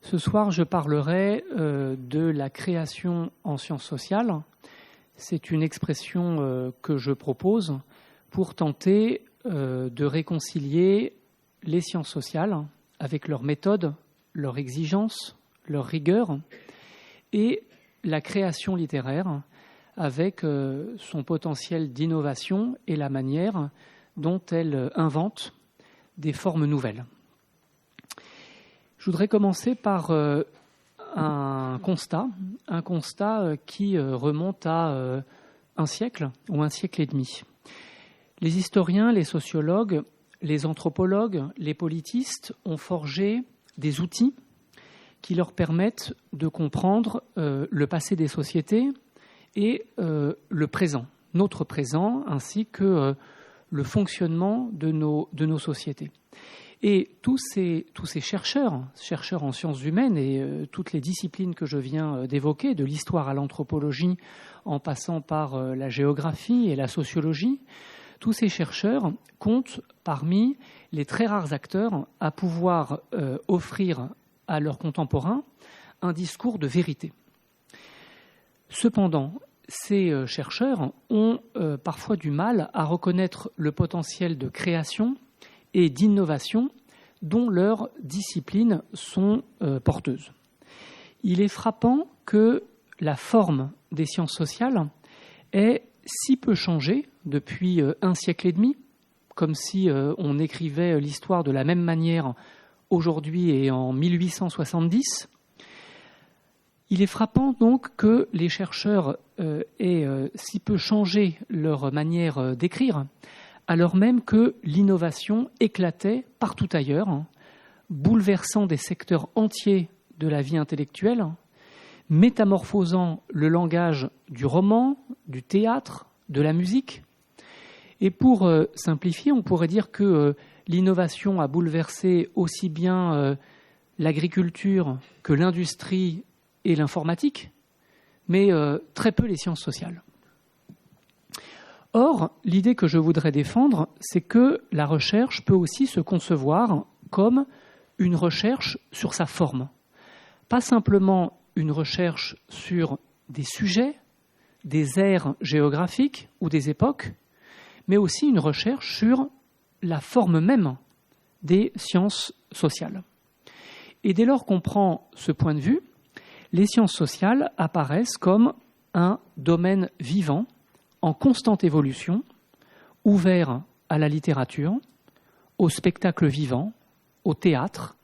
Ce soir, je parlerai de la création en sciences sociales. C'est une expression que je propose pour tenter de réconcilier les sciences sociales avec leurs méthodes, leurs exigences, leurs rigueurs, et la création littéraire avec son potentiel d'innovation et la manière dont elle invente des formes nouvelles. Je voudrais commencer par un constat qui remonte à un siècle ou un siècle et demi. Les historiens, les sociologues, les anthropologues, les politistes ont forgé des outils qui leur permettent de comprendre le passé des sociétés et le présent, notre présent, ainsi que le fonctionnement de nos sociétés. Et tous ces chercheurs en sciences humaines et toutes les disciplines que je viens d'évoquer, de l'histoire à l'anthropologie, en passant par la géographie et la sociologie, tous ces chercheurs comptent parmi les très rares acteurs à pouvoir offrir à leurs contemporains un discours de vérité. Cependant, ces chercheurs ont parfois du mal à reconnaître le potentiel de création et d'innovation dont leurs disciplines sont porteuses. Il est frappant que la forme des sciences sociales ait si peu changé depuis un siècle et demi, comme si on écrivait l'histoire de la même manière aujourd'hui et en 1870. Il est frappant donc que les chercheurs aient si peu changé leur manière d'écrire, alors même que l'innovation éclatait partout ailleurs, bouleversant des secteurs entiers de la vie intellectuelle, métamorphosant le langage du roman, du théâtre, de la musique. Et pour simplifier, on pourrait dire que l'innovation a bouleversé aussi bien l'agriculture que l'industrie et l'informatique, mais très peu les sciences sociales. Or, l'idée que je voudrais défendre, c'est que la recherche peut aussi se concevoir comme une recherche sur sa forme. Pas simplement une recherche sur des sujets, des aires géographiques ou des époques, mais aussi une recherche sur la forme même des sciences sociales. Et dès lors qu'on prend ce point de vue, les sciences sociales apparaissent comme un domaine vivant, en constante évolution, ouvert à la littérature, au spectacle vivant, au théâtre,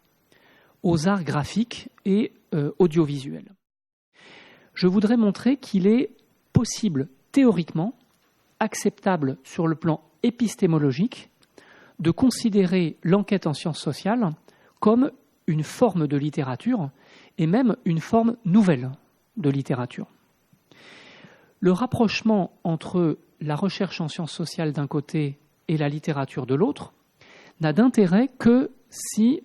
aux arts graphiques et audiovisuels. Je voudrais montrer qu'il est possible, théoriquement, acceptable sur le plan épistémologique, de considérer l'enquête en sciences sociales comme une forme de littérature et même une forme nouvelle de littérature. Le rapprochement entre la recherche en sciences sociales d'un côté et la littérature de l'autre n'a d'intérêt que si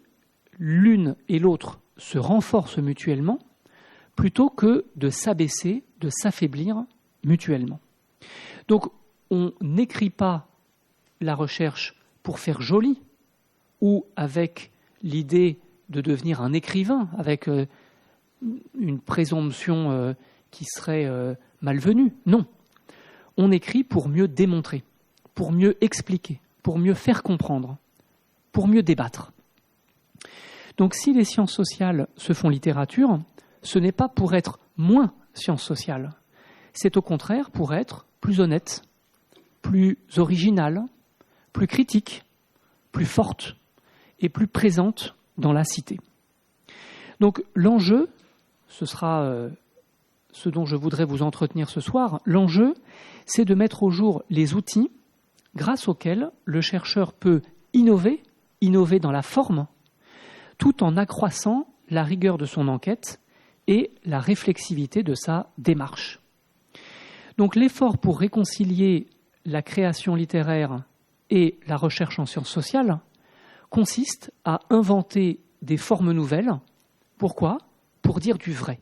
l'une et l'autre se renforcent mutuellement plutôt que de s'abaisser, de s'affaiblir mutuellement. Donc, on n'écrit pas la recherche pour faire joli ou avec l'idée de devenir un écrivain, avec une présomption qui serait malvenue. Non. On écrit pour mieux démontrer, pour mieux expliquer, pour mieux faire comprendre, pour mieux débattre. Donc si les sciences sociales se font littérature, ce n'est pas pour être moins sciences sociales. C'est au contraire pour être plus honnête, plus originale, plus critique, plus forte et plus présente dans la cité. Donc l'enjeu, ce sera ce dont je voudrais vous entretenir ce soir, l'enjeu, c'est de mettre au jour les outils grâce auxquels le chercheur peut innover dans la forme, tout en accroissant la rigueur de son enquête et la réflexivité de sa démarche. Donc l'effort pour réconcilier la création littéraire et la recherche en sciences sociales consiste à inventer des formes nouvelles. Pourquoi ? Pour dire du vrai.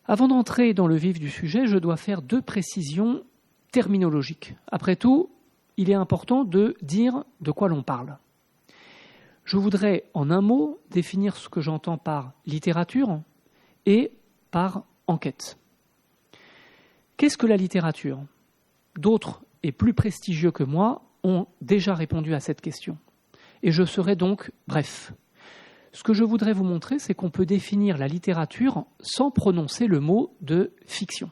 Avant d'entrer dans le vif du sujet, je dois faire 2 précisions terminologiques. Après tout, il est important de dire de quoi l'on parle. Je voudrais, en un mot, définir ce que j'entends par littérature et par enquête. Qu'est-ce que la littérature ? D'autres, et plus prestigieux que moi, ont déjà répondu à cette question. Et je serai donc bref. Ce que je voudrais vous montrer, c'est qu'on peut définir la littérature sans prononcer le mot de fiction.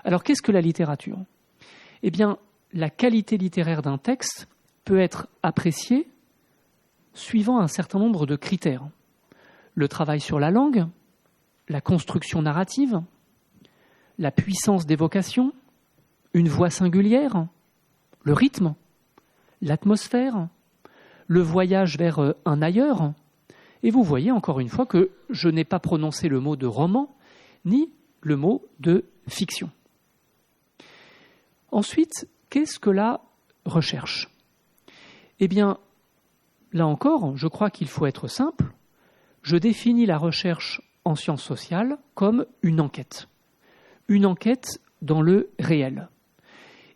Alors, qu'est-ce que la littérature ? Eh bien, la qualité littéraire d'un texte peut être appréciée suivant un certain nombre de critères. Le travail sur la langue, la construction narrative, la puissance d'évocation, une voix singulière, le rythme, l'atmosphère, le voyage vers un ailleurs. Et vous voyez encore une fois que je n'ai pas prononcé le mot de roman ni le mot de fiction. Ensuite, qu'est-ce que la recherche ? Eh bien, là encore, je crois qu'il faut être simple. Je définis la recherche en sciences sociales comme une enquête. Une enquête dans le réel.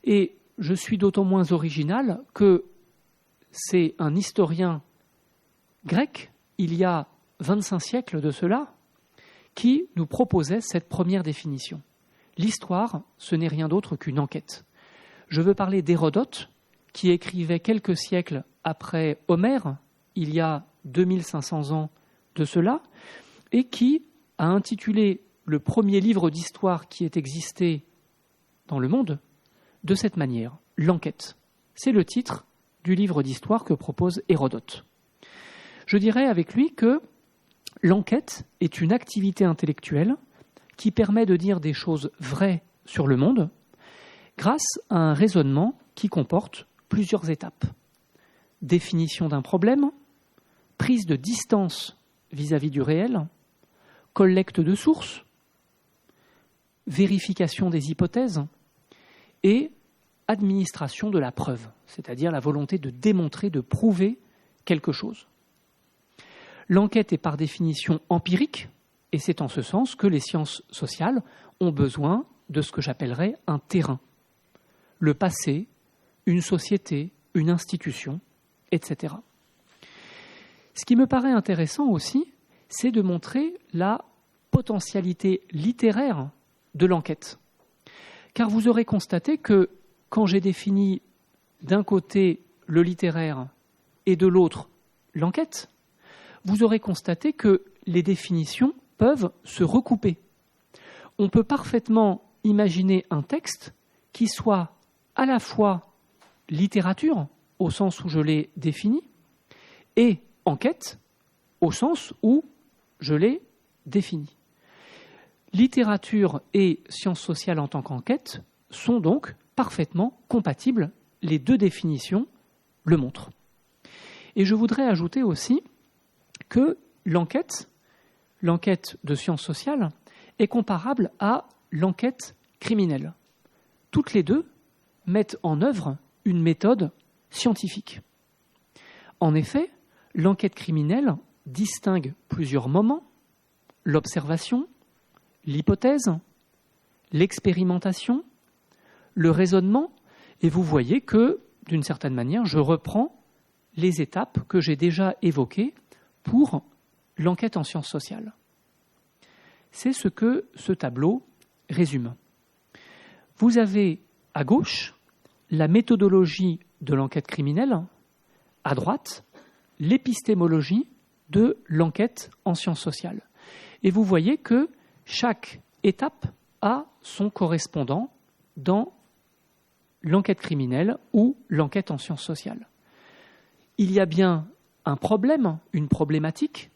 Et je suis d'autant moins original que c'est un historien grec, il y a 25 siècles de cela, qui nous proposait cette première définition. L'histoire, ce n'est rien d'autre qu'une enquête. Je veux parler d'Hérodote, qui écrivait quelques siècles après Homère, il y a 2500 ans de cela, et qui a intitulé le premier livre d'histoire qui ait existé dans le monde de cette manière, l'enquête. C'est le titre du livre d'histoire que propose Hérodote. Je dirais avec lui que l'enquête est une activité intellectuelle qui permet de dire des choses vraies sur le monde grâce à un raisonnement qui comporte plusieurs étapes. Définition d'un problème, prise de distance vis-à-vis du réel, collecte de sources, vérification des hypothèses et administration de la preuve, c'est-à-dire la volonté de démontrer, de prouver quelque chose. L'enquête est par définition empirique, et c'est en ce sens que les sciences sociales ont besoin de ce que j'appellerais un terrain. Le passé, une société, une institution, etc. Ce qui me paraît intéressant aussi, c'est de montrer la potentialité littéraire de l'enquête. Car vous aurez constaté que quand j'ai défini d'un côté le littéraire et de l'autre l'enquête, vous aurez constaté que les définitions peuvent se recouper. On peut parfaitement imaginer un texte qui soit à la fois littérature, au sens où je l'ai défini, et enquête, au sens où je l'ai défini. Littérature et sciences sociales en tant qu'enquête sont donc parfaitement compatibles. Les deux définitions le montrent. Et je voudrais ajouter aussi que l'enquête de sciences sociales est comparable à l'enquête criminelle. Toutes les deux mettent en œuvre une méthode scientifique. En effet, l'enquête criminelle distingue plusieurs moments, l'observation, l'hypothèse, l'expérimentation, le raisonnement, et vous voyez que, d'une certaine manière, je reprends les étapes que j'ai déjà évoquées pour l'enquête en sciences sociales. C'est ce que ce tableau résume. Vous avez à gauche la méthodologie de l'enquête criminelle, à droite l'épistémologie de l'enquête en sciences sociales. Et vous voyez que chaque étape a son correspondant dans l'enquête criminelle ou l'enquête en sciences sociales. Il y a bien un problème, une problématique,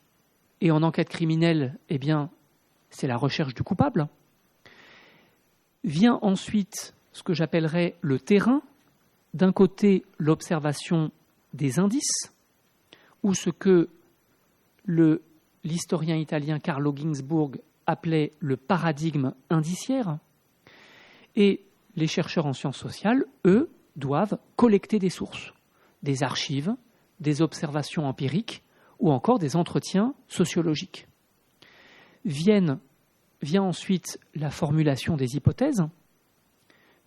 et en enquête criminelle, eh bien, c'est la recherche du coupable. Vient ensuite ce que j'appellerais le terrain, d'un côté l'observation des indices, ou ce que l'historien italien Carlo Ginzburg appelait le paradigme indiciaire, et les chercheurs en sciences sociales, eux, doivent collecter des sources, des archives, des observations empiriques ou encore des entretiens sociologiques. Vient ensuite la formulation des hypothèses,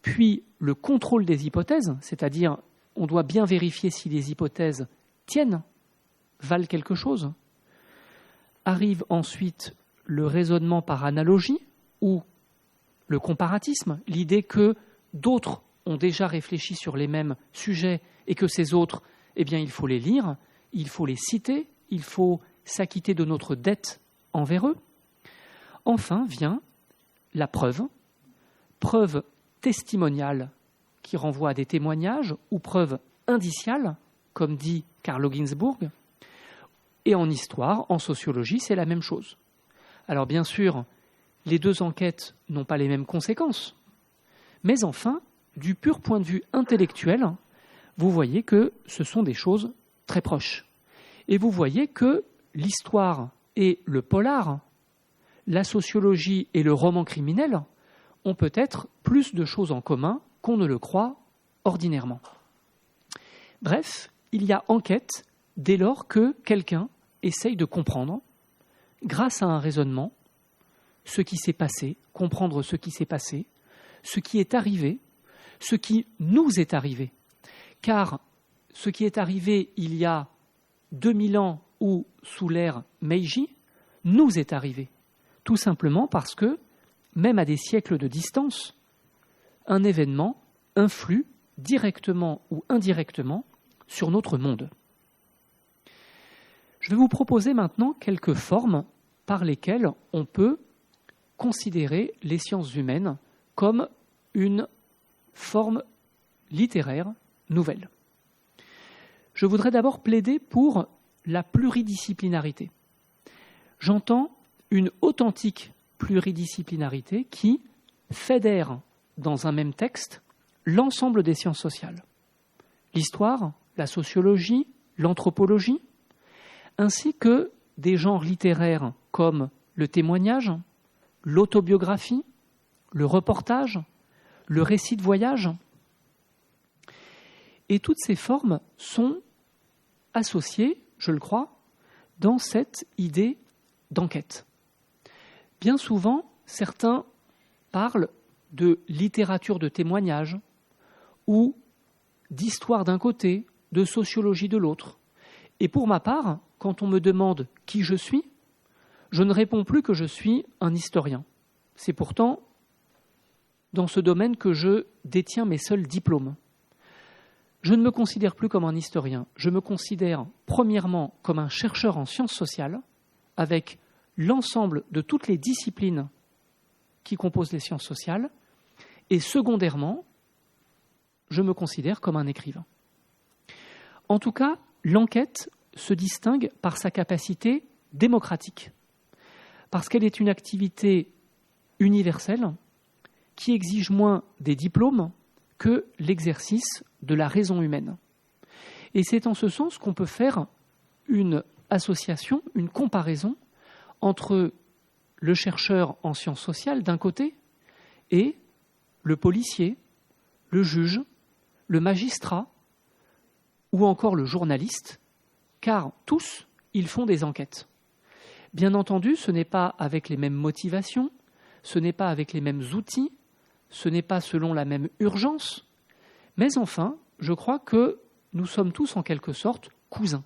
puis le contrôle des hypothèses, c'est-à-dire on doit bien vérifier si les hypothèses tiennent valent quelque chose. Arrive ensuite le raisonnement par analogie ou le comparatisme, l'idée que d'autres ont déjà réfléchi sur les mêmes sujets et que ces autres, eh bien, il faut les lire, il faut les citer, il faut s'acquitter de notre dette envers eux. Enfin vient la preuve testimoniale qui renvoie à des témoignages ou preuve indiciale, comme dit Carlo Ginzburg. Et en histoire, en sociologie, c'est la même chose. Alors bien sûr, les deux enquêtes n'ont pas les mêmes conséquences, mais enfin, du pur point de vue intellectuel, vous voyez que ce sont des choses très proches. Et vous voyez que l'histoire et le polar, la sociologie et le roman criminel ont peut-être plus de choses en commun qu'on ne le croit ordinairement. Bref, il y a enquête dès lors que quelqu'un essaye de comprendre, grâce à un raisonnement, ce qui s'est passé, comprendre ce qui s'est passé, ce qui est arrivé, ce qui nous est arrivé. Car ce qui est arrivé il y a 2000 ans ou sous l'ère Meiji nous est arrivé. Tout simplement parce que, même à des siècles de distance, un événement influe directement ou indirectement sur notre monde. Je vais vous proposer maintenant quelques formes par lesquelles on peut considérer les sciences humaines comme une forme littéraire nouvelle. Je voudrais d'abord plaider pour la pluridisciplinarité. J'entends une authentique pluridisciplinarité qui fédère dans un même texte l'ensemble des sciences sociales. L'histoire, la sociologie, l'anthropologie, ainsi que des genres littéraires comme le témoignage, l'autobiographie, le reportage, le récit de voyage. Et toutes ces formes sont associées, je le crois, dans cette idée d'enquête. Bien souvent, certains parlent de littérature de témoignage ou d'histoire d'un côté, de sociologie de l'autre. Et pour ma part, quand on me demande qui je suis, je ne réponds plus que je suis un historien. C'est pourtant dans ce domaine que je détiens mes seuls diplômes. Je ne me considère plus comme un historien. Je me considère premièrement comme un chercheur en sciences sociales, avec l'ensemble de toutes les disciplines qui composent les sciences sociales, et secondairement, je me considère comme un écrivain. En tout cas, l'enquête se distingue par sa capacité démocratique, parce qu'elle est une activité universelle qui exige moins des diplômes que l'exercice de la raison humaine. Et c'est en ce sens qu'on peut faire une association, une comparaison entre le chercheur en sciences sociales d'un côté et le policier, le juge, le magistrat ou encore le journaliste, car tous, ils font des enquêtes. Bien entendu, ce n'est pas avec les mêmes motivations, ce n'est pas avec les mêmes outils, ce n'est pas selon la même urgence, mais enfin, je crois que nous sommes tous en quelque sorte cousins.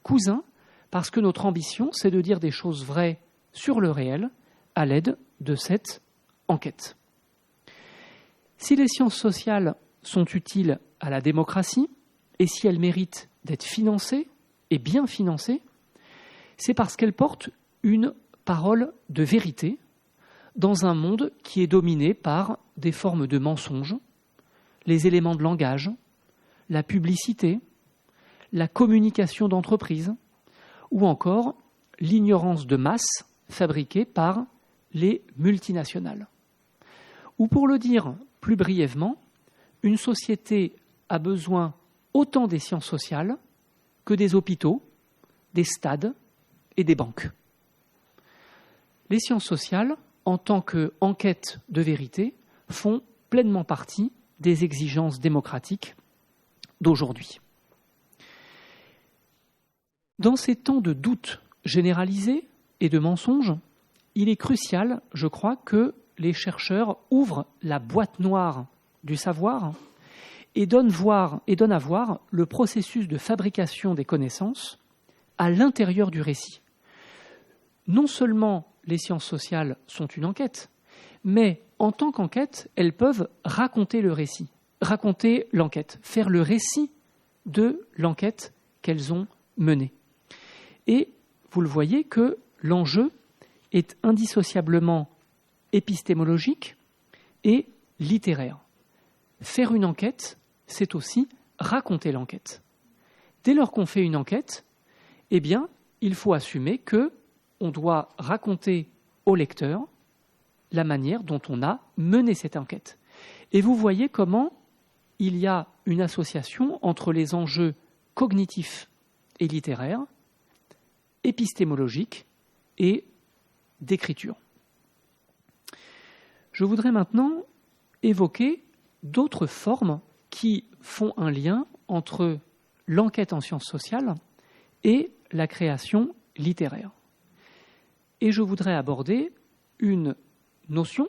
Cousins parce que notre ambition, c'est de dire des choses vraies sur le réel à l'aide de cette enquête. Si les sciences sociales sont utiles à la démocratie et si elles méritent d'être financées et bien financées, c'est parce qu'elles portent une parole de vérité dans un monde qui est dominé par des formes de mensonges, les éléments de langage, la publicité, la communication d'entreprise ou encore l'ignorance de masse fabriquée par les multinationales. Ou pour le dire plus brièvement, une société a besoin autant des sciences sociales que des hôpitaux, des stades et des banques. Les sciences sociales, en tant qu'enquête de vérité, font pleinement partie des exigences démocratiques d'aujourd'hui. Dans ces temps de doute généralisé et de mensonges, il est crucial, je crois, que les chercheurs ouvrent la boîte noire du savoir et donnent à voir le processus de fabrication des connaissances à l'intérieur du récit. Non seulement les sciences sociales sont une enquête, mais en tant qu'enquête, elles peuvent raconter le récit, raconter l'enquête, faire le récit de l'enquête qu'elles ont menée. Et vous le voyez que l'enjeu est indissociablement épistémologique et littéraire. Faire une enquête, c'est aussi raconter l'enquête. Dès lors qu'on fait une enquête, eh bien, il faut assumer qu'on doit raconter au lecteur la manière dont on a mené cette enquête. Et vous voyez comment il y a une association entre les enjeux cognitifs et littéraires, épistémologiques et d'écriture. Je voudrais maintenant évoquer d'autres formes qui font un lien entre l'enquête en sciences sociales et la création littéraire. Et je voudrais aborder une notion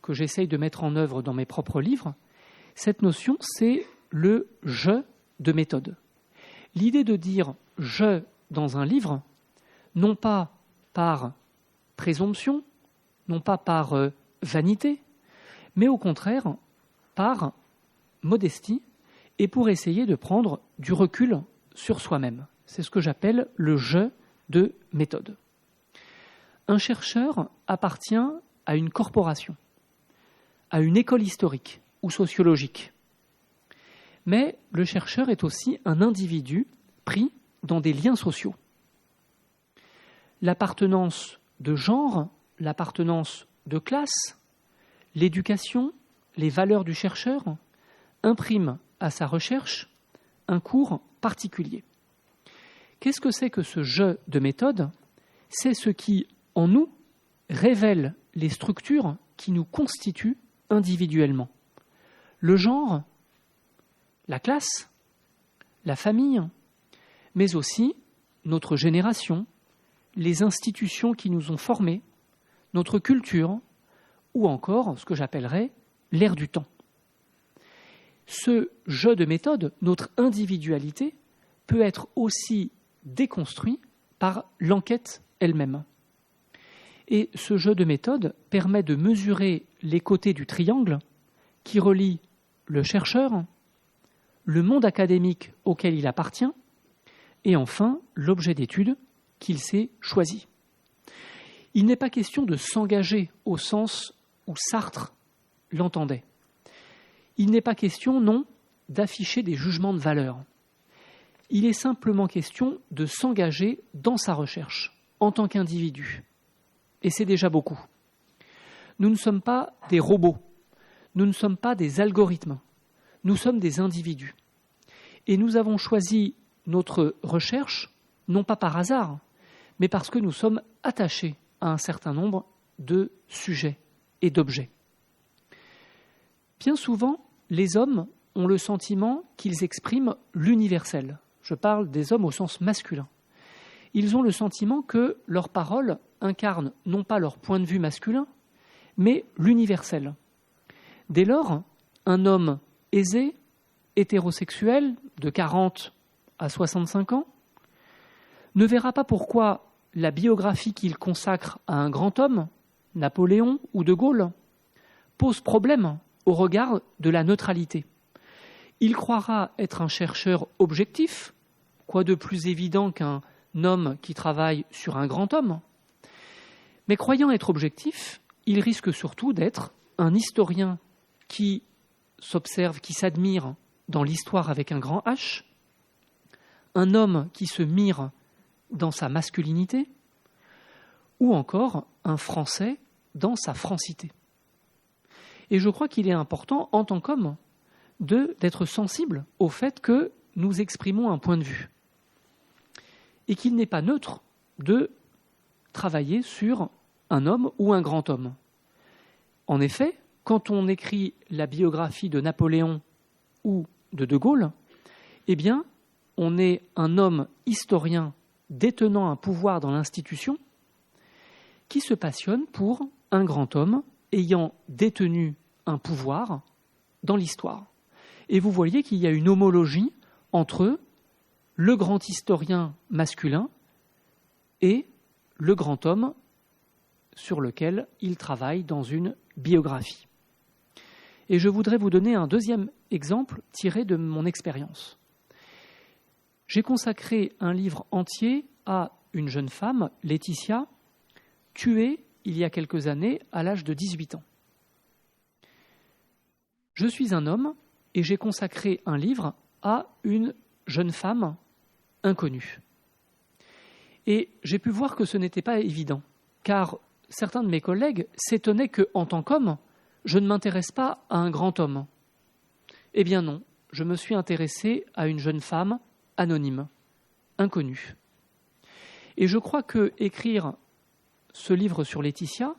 que j'essaye de mettre en œuvre dans mes propres livres. Cette notion, c'est le « je » de méthode. L'idée de dire « je » dans un livre, non pas par présomption, non pas par vanité, mais au contraire par modestie et pour essayer de prendre du recul sur soi-même. C'est ce que j'appelle le « je » de méthode. Un chercheur appartient à une corporation, à une école historique ou sociologique. Mais le chercheur est aussi un individu pris dans des liens sociaux. L'appartenance de genre, l'appartenance de classe, l'éducation, les valeurs du chercheur impriment à sa recherche un cours particulier. Qu'est-ce que c'est que ce jeu de méthode ? C'est ce qui, en nous, révèle les structures qui nous constituent individuellement. Le genre, la classe, la famille, mais aussi notre génération, les institutions qui nous ont formés, notre culture, ou encore ce que j'appellerais l'ère du temps. Ce jeu de méthode, notre individualité, peut être aussi déconstruit par l'enquête elle-même. Et ce jeu de méthode permet de mesurer les côtés du triangle qui relie le chercheur, le monde académique auquel il appartient, et enfin l'objet d'étude qu'il s'est choisi. Il n'est pas question de s'engager au sens où Sartre l'entendait. Il n'est pas question, non, d'afficher des jugements de valeur. Il est simplement question de s'engager dans sa recherche, en tant qu'individu. Et c'est déjà beaucoup. Nous ne sommes pas des robots, nous ne sommes pas des algorithmes, nous sommes des individus. Et nous avons choisi notre recherche, non pas par hasard, mais parce que nous sommes attachés à un certain nombre de sujets et d'objets. Bien souvent, les hommes ont le sentiment qu'ils expriment l'universel. Je parle des hommes au sens masculin. Ils ont le sentiment que leurs paroles incarnent non pas leur point de vue masculin, mais l'universel. Dès lors, un homme aisé, hétérosexuel, de 40 à 65 ans, ne verra pas pourquoi la biographie qu'il consacre à un grand homme, Napoléon ou De Gaulle, pose problème au regard de la neutralité. Il croira être un chercheur objectif, quoi de plus évident qu'un homme qui travaille sur un grand homme. Mais croyant être objectif, il risque surtout d'être un historien qui s'observe, qui s'admire dans l'histoire avec un grand H, un homme qui se mire dans sa masculinité, ou encore un Français dans sa francité. Et je crois qu'il est important, en tant qu'homme, d'être sensible au fait que nous exprimons un point de vue et qu'il n'est pas neutre de travailler sur un homme ou un grand homme. En effet, quand on écrit la biographie de Napoléon ou de Gaulle, eh bien, on est un homme historien détenant un pouvoir dans l'institution qui se passionne pour un grand homme ayant détenu un pouvoir dans l'histoire. Et vous voyez qu'il y a une homologie entre le grand historien masculin et le grand homme sur lequel il travaille dans une biographie. Et je voudrais vous donner un deuxième exemple tiré de mon expérience. J'ai consacré un livre entier à une jeune femme, Laetitia, tuée il y a quelques années à l'âge de 18 ans. Je suis un homme et j'ai consacré un livre à une jeune femme inconnue. Et j'ai pu voir que ce n'était pas évident, car certains de mes collègues s'étonnaient que, en tant qu'homme, je ne m'intéresse pas à un grand homme. Eh bien non, je me suis intéressé à une jeune femme anonyme, inconnue. Et je crois que écrire ce livre sur Laetitia,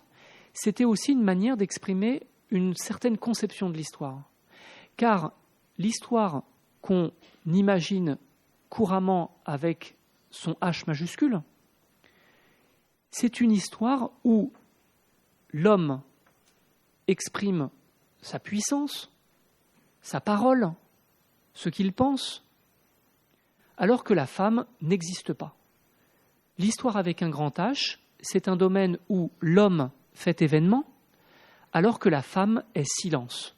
c'était aussi une manière d'exprimer une certaine conception de l'histoire. Car l'histoire qu'on imagine couramment avec son H majuscule, c'est une histoire où l'homme exprime sa puissance, sa parole, ce qu'il pense, alors que la femme n'existe pas. L'histoire avec un grand H, c'est un domaine où l'homme fait événement, alors que la femme est silence.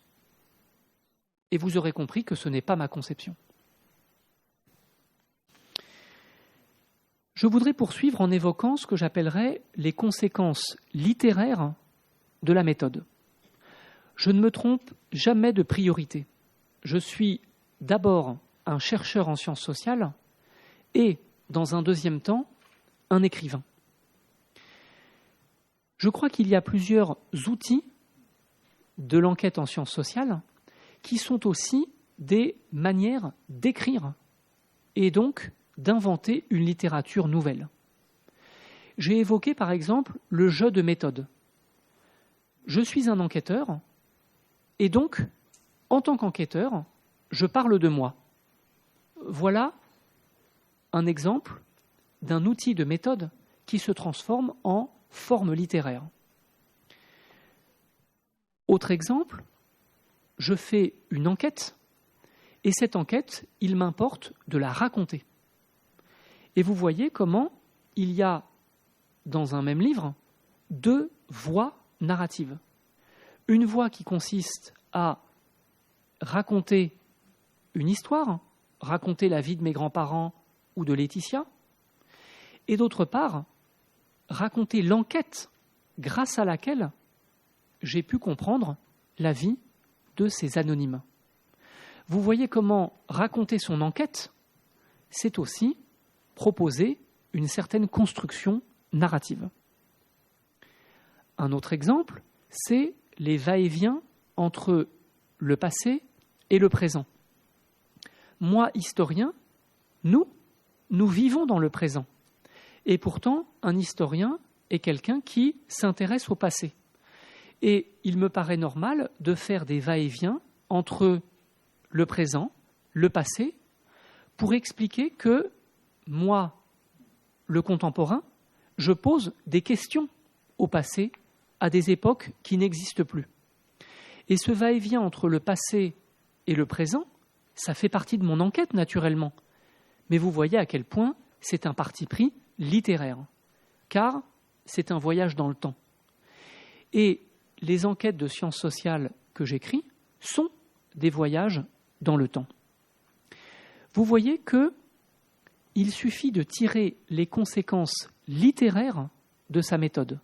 Et vous aurez compris que ce n'est pas ma conception. Je voudrais poursuivre en évoquant ce que j'appellerais les conséquences littéraires de la méthode. Je ne me trompe jamais de priorité. Je suis d'abord un chercheur en sciences sociales et, dans un deuxième temps, un écrivain. Je crois qu'il y a plusieurs outils de l'enquête en sciences sociales qui sont aussi des manières d'écrire et donc d'inventer une littérature nouvelle. J'ai évoqué par exemple le jeu de méthode. Je suis un enquêteur et donc, en tant qu'enquêteur, je parle de moi. Voilà un exemple d'un outil de méthode qui se transforme en forme littéraire. Autre exemple, je fais une enquête et cette enquête, il m'importe de la raconter. Et vous voyez comment il y a dans un même livre 2 voies narratives. Une voie qui consiste à raconter une histoire, raconter la vie de mes grands-parents ou de Laetitia, et d'autre part, raconter l'enquête grâce à laquelle j'ai pu comprendre la vie de ces anonymes. Vous voyez comment raconter son enquête, c'est aussi proposer une certaine construction narrative. Un autre exemple, c'est les va-et-vient entre le passé et le présent. Moi, historien, nous vivons dans le présent. Et pourtant, un historien est quelqu'un qui s'intéresse au passé. Et il me paraît normal de faire des va-et-vient entre le présent, le passé, pour expliquer que moi, le contemporain, je pose des questions au passé, à des époques qui n'existent plus. Et ce va-et-vient entre le passé et le présent, ça fait partie de mon enquête naturellement. Mais vous voyez à quel point c'est un parti pris littéraire, car c'est un voyage dans le temps. Et les enquêtes de sciences sociales que j'écris sont des voyages dans le temps. Vous voyez qu'il suffit de tirer les conséquences littéraires de sa méthode,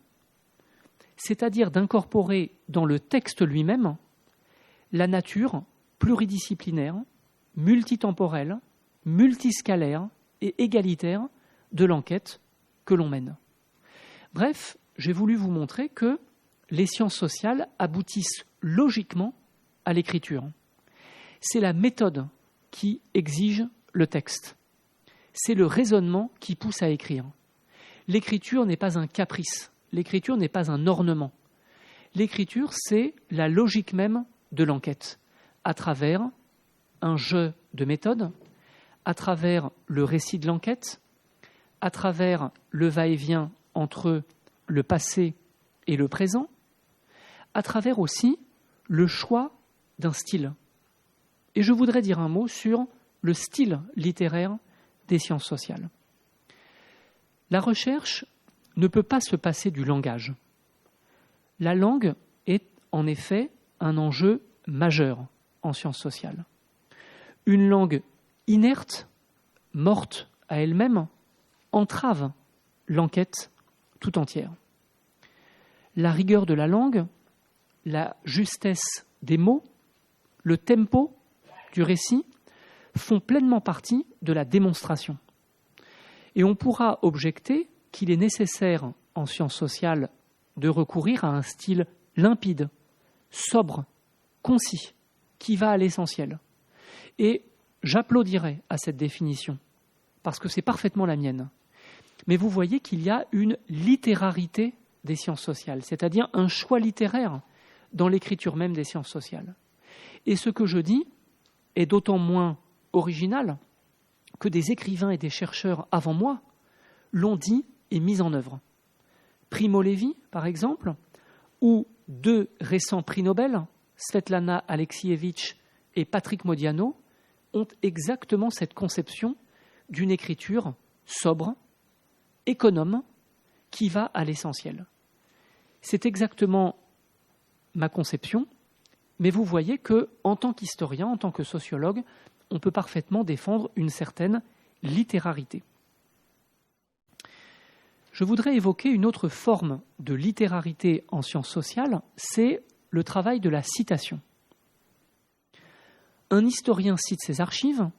c'est-à-dire d'incorporer dans le texte lui-même la nature pluridisciplinaire, multitemporelle, multiscalaire et égalitaire de l'enquête que l'on mène. Bref, j'ai voulu vous montrer que les sciences sociales aboutissent logiquement à l'écriture. C'est la méthode qui exige le texte. C'est le raisonnement qui pousse à écrire. L'écriture n'est pas un caprice. L'écriture n'est pas un ornement. L'écriture, c'est la logique même de l'enquête, à travers un jeu de méthode, à travers le récit de l'enquête, à travers le va-et-vient entre le passé et le présent, à travers aussi le choix d'un style. Et je voudrais dire un mot sur le style littéraire des sciences sociales. La recherche ne peut pas se passer du langage. La langue est en effet un enjeu majeur en sciences sociales. Une langue inerte, morte à elle-même, entrave l'enquête tout entière. La rigueur de la langue, la justesse des mots, le tempo du récit font pleinement partie de la démonstration. Et on pourra objecter qu'il est nécessaire en sciences sociales de recourir à un style limpide, sobre, concis, qui va à l'essentiel. Et j'applaudirai à cette définition, parce que c'est parfaitement la mienne. Mais vous voyez qu'il y a une littérarité des sciences sociales, c'est-à-dire un choix littéraire dans l'écriture même des sciences sociales. Et ce que je dis est d'autant moins original que des écrivains et des chercheurs avant moi l'ont dit et mis en œuvre. Primo Levi, par exemple, ou 2 récents prix Nobel, Svetlana Alexievitch et Patrick Modiano, ont exactement cette conception d'une écriture sobre, économe, qui va à l'essentiel. C'est exactement ma conception, mais vous voyez qu'en tant qu'historien, en tant que sociologue, on peut parfaitement défendre une certaine littérarité. Je voudrais évoquer une autre forme de littérarité en sciences sociales, c'est le travail de la citation. Un historien cite ses archives,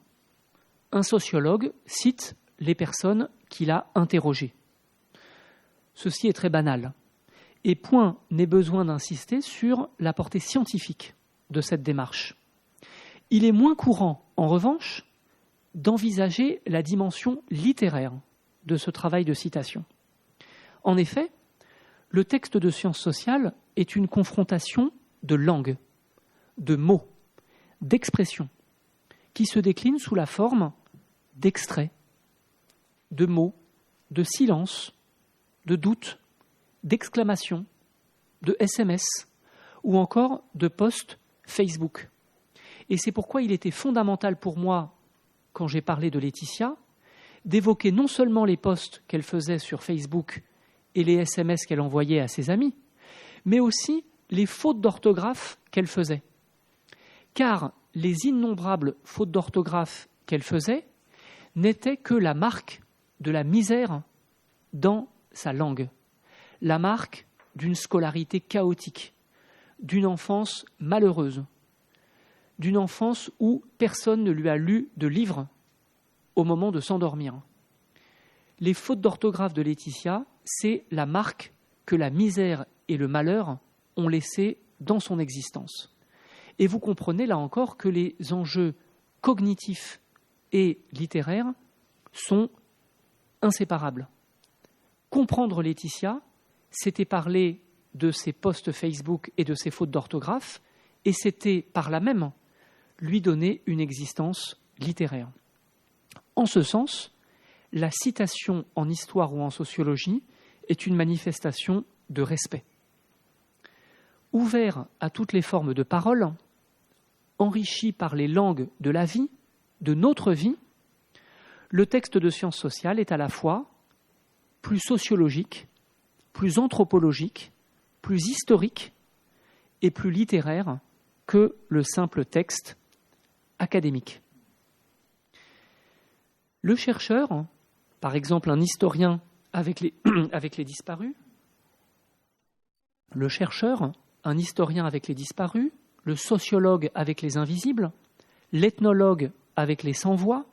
un sociologue cite les personnes qu'il a interrogées. Ceci est très banal, et point n'est besoin d'insister sur la portée scientifique de cette démarche. Il est moins courant, en revanche, d'envisager la dimension littéraire de ce travail de citation. En effet, le texte de sciences sociales est une confrontation de langues, de mots, d'expressions, qui se déclinent sous la forme d'extraits, de mots, de silences, de doutes, d'exclamations, de SMS ou encore de posts Facebook. Et c'est pourquoi il était fondamental pour moi, quand j'ai parlé de Laetitia, d'évoquer non seulement les posts qu'elle faisait sur Facebook et les SMS qu'elle envoyait à ses amis, mais aussi les fautes d'orthographe qu'elle faisait. Car les innombrables fautes d'orthographe qu'elle faisait n'étaient que la marque de la misère dans sa langue, la marque d'une scolarité chaotique, d'une enfance malheureuse, d'une enfance où personne ne lui a lu de livre au moment de s'endormir. Les fautes d'orthographe de Laetitia, c'est la marque que la misère et le malheur ont laissée dans son existence. Et vous comprenez là encore que les enjeux cognitifs et littéraires sont inséparables. Comprendre Laetitia, c'était parler de ses posts Facebook et de ses fautes d'orthographe, et c'était par là même lui donner une existence littéraire. En ce sens, la citation en histoire ou en sociologie est une manifestation de respect. Ouvert à toutes les formes de parole, enrichi par les langues de la vie, de notre vie, le texte de sciences sociales est à la fois plus sociologique, plus anthropologique, plus historique et plus littéraire que le simple texte académique. Le chercheur, par exemple un historien avec les disparus, le chercheur, un historien avec les disparus, le sociologue avec les invisibles, l'ethnologue avec les sans-voix,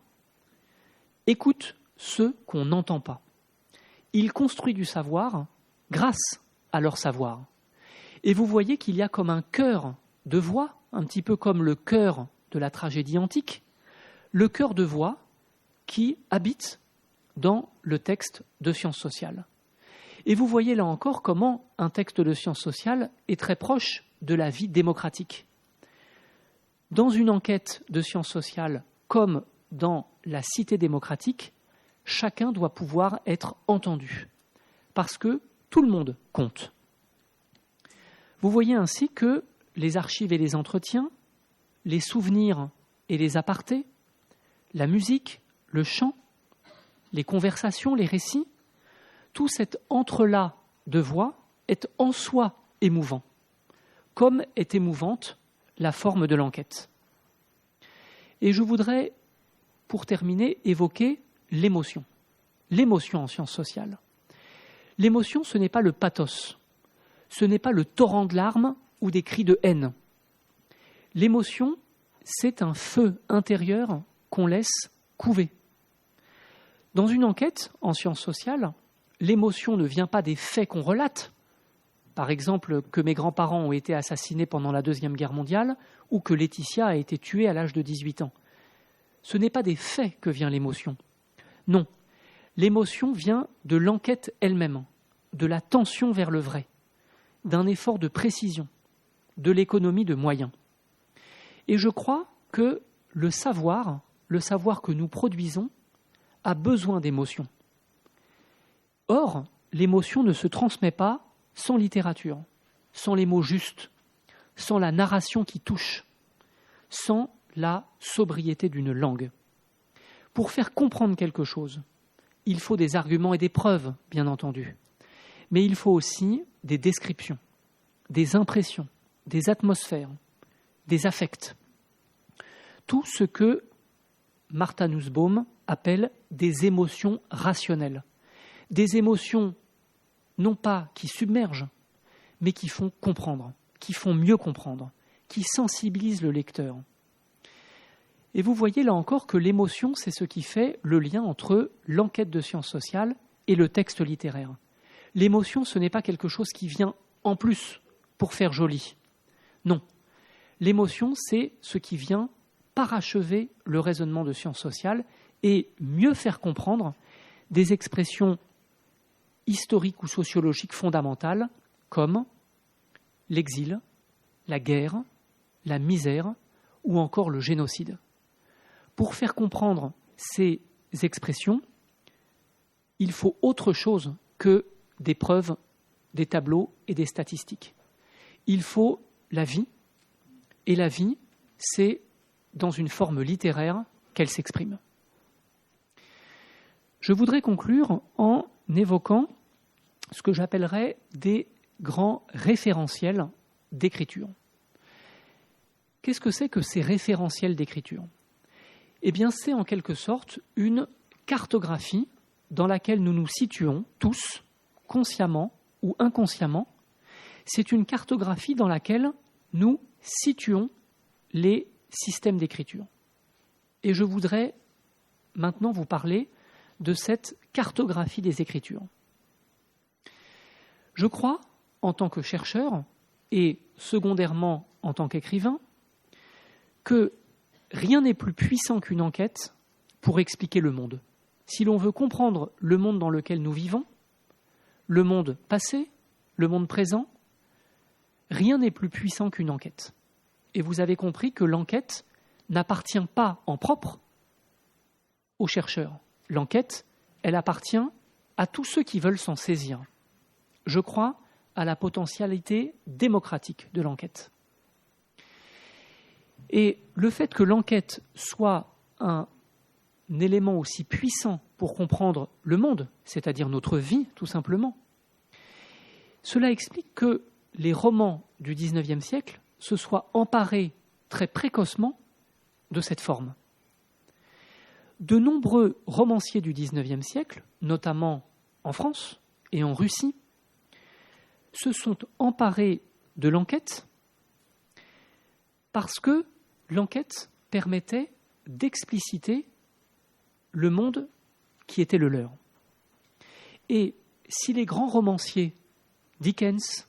écoute ceux qu'on n'entend pas. Il construit du savoir grâce à leur savoir. Et vous voyez qu'il y a comme un chœur de voix, un petit peu comme le chœur de la tragédie antique, le chœur de voix qui habite dans le texte de sciences sociales. Et vous voyez là encore comment un texte de sciences sociales est très proche de la vie démocratique. Dans une enquête de sciences sociales, comme dans la cité démocratique, chacun doit pouvoir être entendu, parce que tout le monde compte. Vous voyez ainsi que les archives et les entretiens, les souvenirs et les apartés, la musique, le chant, les conversations, les récits, tout cet entrelac de voix est en soi émouvant, comme est émouvante la forme de l'enquête. Et je voudrais, pour terminer, évoquer l'émotion. L'émotion en sciences sociales. L'émotion, ce n'est pas le pathos, ce n'est pas le torrent de larmes ou des cris de haine. L'émotion, c'est un feu intérieur qu'on laisse couver. Dans une enquête en sciences sociales, l'émotion ne vient pas des faits qu'on relate, par exemple que mes grands-parents ont été assassinés pendant la Deuxième Guerre mondiale ou que Laetitia a été tuée à l'âge de 18 ans. Ce n'est pas des faits que vient l'émotion. Non, l'émotion vient de l'enquête elle-même, de la tension vers le vrai, d'un effort de précision, de l'économie de moyens. Et je crois que le savoir que nous produisons, a besoin d'émotion. Or, l'émotion ne se transmet pas sans littérature, sans les mots justes, sans la narration qui touche, sans la sobriété d'une langue. Pour faire comprendre quelque chose, il faut des arguments et des preuves, bien entendu, mais il faut aussi des descriptions, des impressions, des atmosphères, des affects. Tout ce que Martha Nussbaum appelle des émotions rationnelles. Des émotions, non pas qui submergent, mais qui font comprendre, qui font mieux comprendre, qui sensibilisent le lecteur. Et vous voyez là encore que l'émotion, c'est ce qui fait le lien entre l'enquête de sciences sociales et le texte littéraire. L'émotion, ce n'est pas quelque chose qui vient en plus pour faire joli. Non. L'émotion, c'est ce qui vient parachever le raisonnement de sciences sociales et mieux faire comprendre des expressions historiques ou sociologiques fondamentales comme l'exil, la guerre, la misère ou encore le génocide. Pour faire comprendre ces expressions, il faut autre chose que des preuves, des tableaux et des statistiques. Il faut la vie, et la vie, c'est dans une forme littéraire qu'elle s'exprime. Je voudrais conclure en évoquant ce que j'appellerais des grands référentiels d'écriture. Qu'est-ce que c'est que ces référentiels d'écriture ? Eh bien, c'est en quelque sorte une cartographie dans laquelle nous nous situons tous, consciemment ou inconsciemment. C'est une cartographie dans laquelle nous situons les systèmes d'écriture. Et je voudrais maintenant vous parler de cette cartographie des écritures. Je crois, en tant que chercheur et secondairement en tant qu'écrivain, que rien n'est plus puissant qu'une enquête pour expliquer le monde. Si l'on veut comprendre le monde dans lequel nous vivons, le monde passé, le monde présent, rien n'est plus puissant qu'une enquête. Et vous avez compris que l'enquête n'appartient pas en propre aux chercheurs. L'enquête, elle appartient à tous ceux qui veulent s'en saisir. Je crois à la potentialité démocratique de l'enquête. Et le fait que l'enquête soit un élément aussi puissant pour comprendre le monde, c'est-à-dire notre vie, tout simplement, cela explique que les romans du XIXe siècle se soient emparés très précocement de cette forme. De nombreux romanciers du XIXe siècle, notamment en France et en Russie, se sont emparés de l'enquête parce que l'enquête permettait d'expliciter le monde qui était le leur. Et si les grands romanciers, Dickens,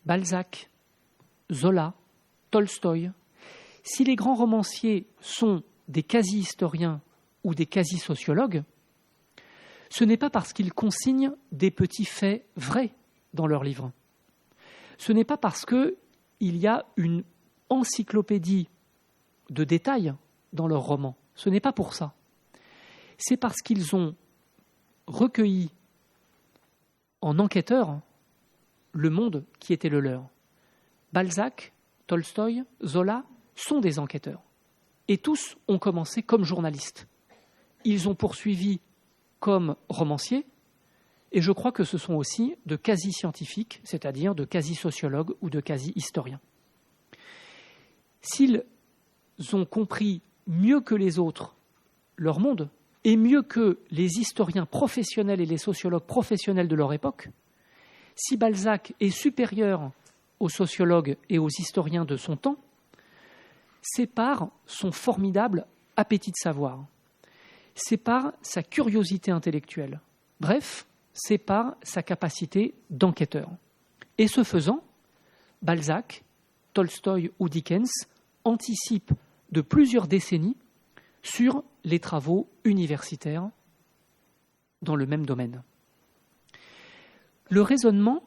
Balzac, Zola, Tolstoï, si les grands romanciers sont des quasi-historiens ou des quasi-sociologues, ce n'est pas parce qu'ils consignent des petits faits vrais dans leurs livres. Ce n'est pas parce qu'il y a une encyclopédie de détails dans leurs romans. Ce n'est pas pour ça. C'est parce qu'ils ont recueilli en enquêteurs le monde qui était le leur. Balzac, Tolstoï, Zola sont des enquêteurs. Et tous ont commencé comme journalistes. Ils ont poursuivi comme romanciers Et je crois que ce sont aussi de quasi-scientifiques, c'est-à-dire de quasi-sociologues ou de quasi-historiens. S'ils ont compris mieux que les autres leur monde, et mieux que les historiens professionnels et les sociologues professionnels de leur époque, si Balzac est supérieur aux sociologues et aux historiens de son temps, c'est par son formidable appétit de savoir, c'est par sa curiosité intellectuelle, bref, c'est par sa capacité d'enquêteur. Et ce faisant, Balzac, Tolstoï ou Dickens anticipent de plusieurs décennies sur les travaux universitaires dans le même domaine. Le raisonnement,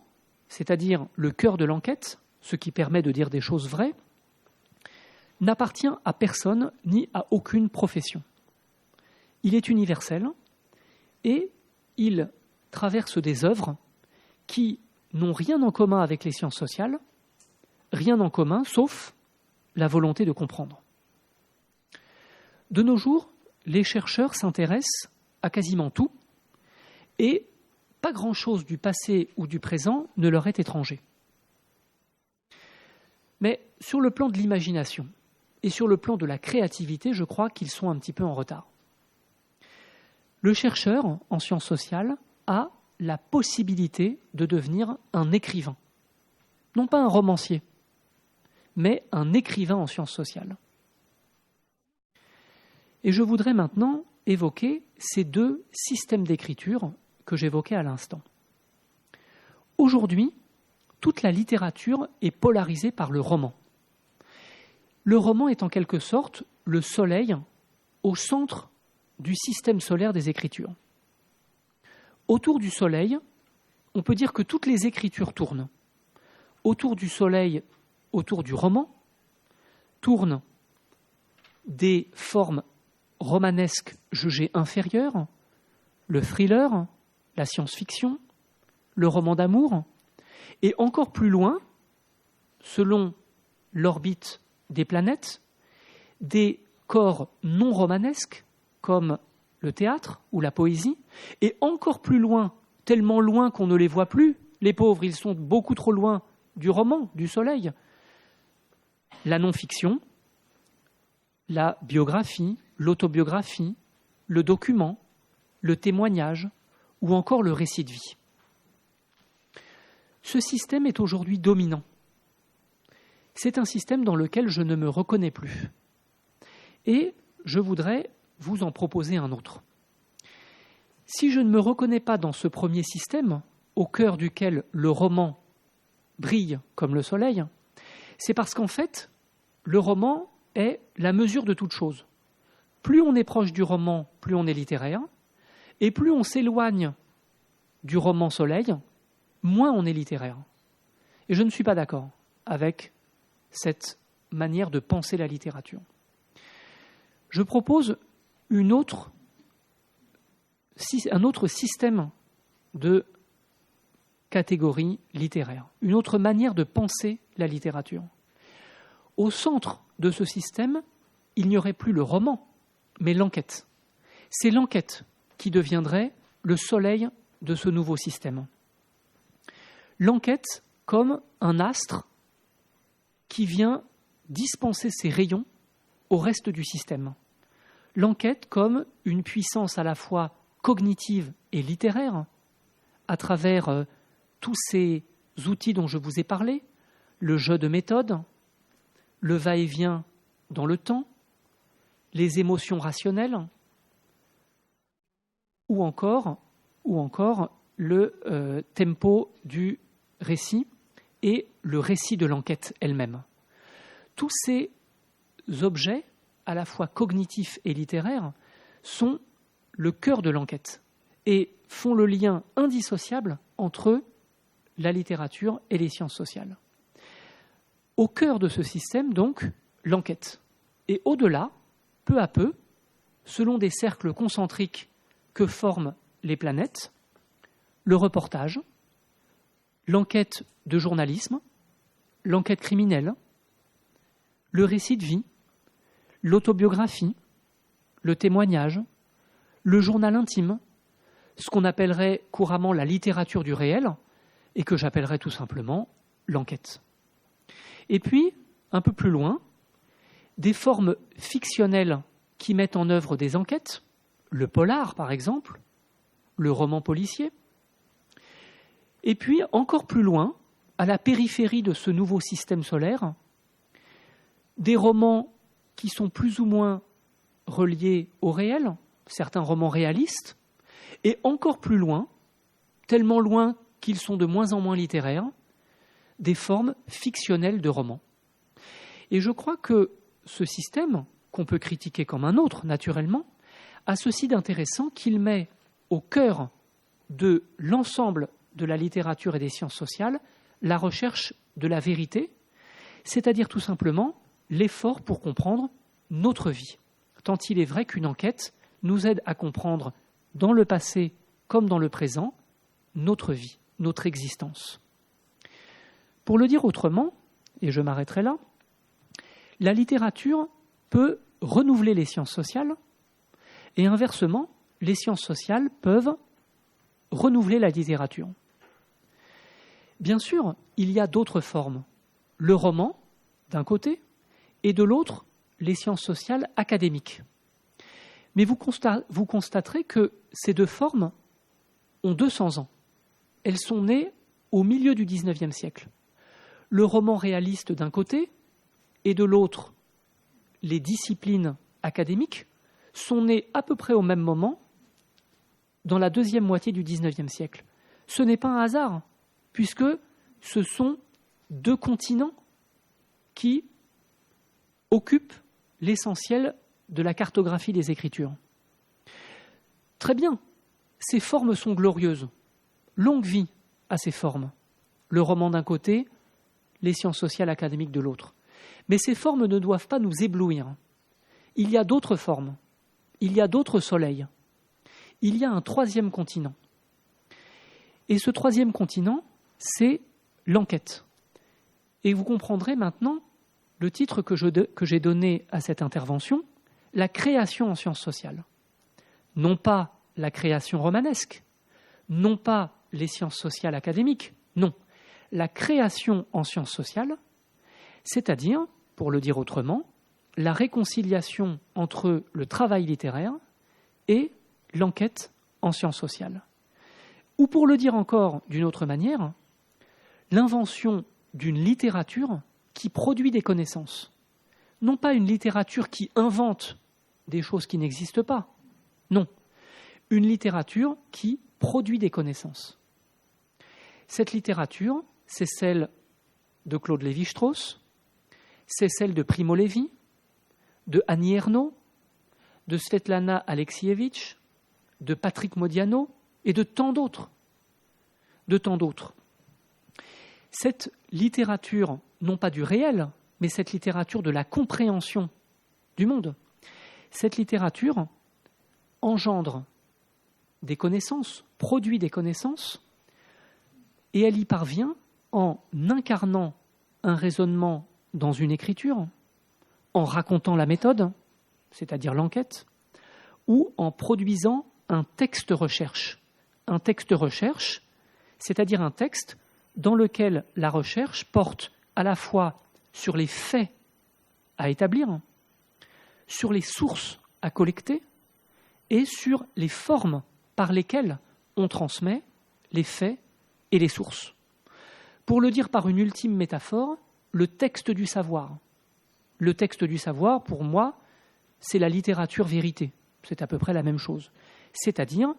c'est-à-dire le cœur de l'enquête, ce qui permet de dire des choses vraies, n'appartient à personne ni à aucune profession. Il est universel et il traverse des œuvres qui n'ont rien en commun avec les sciences sociales, rien en commun sauf la volonté de comprendre. De nos jours, les chercheurs s'intéressent à quasiment tout et pas grand-chose du passé ou du présent ne leur est étranger. Mais sur le plan de l'imagination et sur le plan de la créativité, je crois qu'ils sont un petit peu en retard. Le chercheur en sciences sociales a la possibilité de devenir un écrivain. Non pas un romancier, mais un écrivain en sciences sociales. Et je voudrais maintenant évoquer ces deux systèmes d'écriture que j'évoquais à l'instant. Aujourd'hui, toute la littérature est polarisée par le roman. Le roman est en quelque sorte le soleil au centre du système solaire des écritures. Autour du soleil, on peut dire que toutes les écritures tournent. Autour du soleil, autour du roman, tournent des formes romanesques jugées inférieures, le thriller, la science-fiction, le roman d'amour, et encore plus loin, selon l'orbite des planètes, des corps non romanesques, comme le théâtre ou la poésie, et encore plus loin, tellement loin qu'on ne les voit plus, les pauvres, ils sont beaucoup trop loin du roman, du soleil, la non-fiction, la biographie, l'autobiographie, le document, le témoignage ou encore le récit de vie. Ce système est aujourd'hui dominant. C'est un système dans lequel je ne me reconnais plus. Et je voudrais vous en proposer un autre. Si je ne me reconnais pas dans ce premier système, au cœur duquel le roman brille comme le soleil, c'est parce qu'en fait, le roman est la mesure de toute chose. Plus on est proche du roman, plus on est littéraire, et plus on s'éloigne du roman soleil, moins on est littéraire. Et je ne suis pas d'accord avec cette manière de penser la littérature. Je propose un autre système de catégorie littéraire, une autre manière de penser la littérature. Au centre de ce système, il n'y aurait plus le roman, mais l'enquête. C'est l'enquête qui deviendrait le soleil de ce nouveau système. L'enquête comme un astre qui vient dispenser ses rayons au reste du système. L'enquête comme une puissance à la fois cognitive et littéraire, à travers tous ces outils dont je vous ai parlé, le jeu de méthode, le va-et-vient dans le temps, les émotions rationnelles, ou encore le tempo du récit et le récit de l'enquête elle-même. Tous ces objets, à la fois cognitifs et littéraires, sont le cœur de l'enquête et font le lien indissociable entre la littérature et les sciences sociales. Au cœur de ce système, donc, l'enquête. Et au-delà, peu à peu, selon des cercles concentriques que forment les planètes, le reportage, l'enquête de journalisme, l'enquête criminelle, le récit de vie, l'autobiographie, le témoignage, le journal intime, ce qu'on appellerait couramment la littérature du réel, et que j'appellerais tout simplement l'enquête. Et puis, un peu plus loin, des formes fictionnelles qui mettent en œuvre des enquêtes, le polar par exemple, le roman policier, et puis encore plus loin, à la périphérie de ce nouveau système solaire, des romans qui sont plus ou moins reliés au réel, certains romans réalistes, et encore plus loin, tellement loin qu'ils sont de moins en moins littéraires, des formes fictionnelles de romans. Et je crois que ce système, qu'on peut critiquer comme un autre, naturellement, a ceci d'intéressant qu'il met au cœur de l'ensemble de la littérature et des sciences sociales la recherche de la vérité, c'est-à-dire tout simplement l'effort pour comprendre notre vie. Tant il est vrai qu'une enquête nous aide à comprendre, dans le passé comme dans le présent, notre vie, notre existence. Pour le dire autrement, et je m'arrêterai là, la littérature peut renouveler les sciences sociales et inversement, les sciences sociales peuvent renouveler la littérature. Bien sûr, il y a d'autres formes. Le roman, d'un côté, et de l'autre, les sciences sociales académiques. Mais vous constaterez que ces deux formes ont 200 ans. Elles sont nées au milieu du XIXe siècle. Le roman réaliste d'un côté, et de l'autre, les disciplines académiques, sont nées à peu près au même moment, dans la deuxième moitié du XIXe siècle. Ce n'est pas un hasard, puisque ce sont deux continents qui occupent l'essentiel de la cartographie des Écritures. Très bien, ces formes sont glorieuses. Longue vie à ces formes. Le roman d'un côté, les sciences sociales académiques de l'autre. Mais ces formes ne doivent pas nous éblouir. Il y a d'autres formes. Il y a d'autres soleils. Il y a un troisième continent. Et ce troisième continent, c'est l'enquête. Et vous comprendrez maintenant le titre que j'ai donné à cette intervention, la création en sciences sociales. Non pas la création romanesque, non pas les sciences sociales académiques, non. La création en sciences sociales, c'est-à-dire, pour le dire autrement, la réconciliation entre le travail littéraire et l'enquête en sciences sociales. Ou pour le dire encore d'une autre manière, l'invention d'une littérature qui produit des connaissances. Non pas une littérature qui invente des choses qui n'existent pas. Non. Une littérature qui produit des connaissances. Cette littérature, c'est celle de Claude Lévi-Strauss, c'est celle de Primo Levi, de Annie Ernaux, de Svetlana Alexievitch, de Patrick Modiano et de tant d'autres. Cette littérature, non pas du réel, mais cette littérature de la compréhension du monde, cette littérature engendre des connaissances, produit des connaissances, et elle y parvient en incarnant un raisonnement dans une écriture, en racontant la méthode, c'est-à-dire l'enquête, ou en produisant un texte recherche. Un texte recherche, c'est-à-dire un texte dans lequel la recherche porte à la fois sur les faits à établir, sur les sources à collecter et sur les formes par lesquelles on transmet les faits et les sources. Pour le dire par une ultime métaphore, le texte du savoir. Le texte du savoir, pour moi, c'est la littérature vérité. C'est à peu près la même chose. C'est-à-dire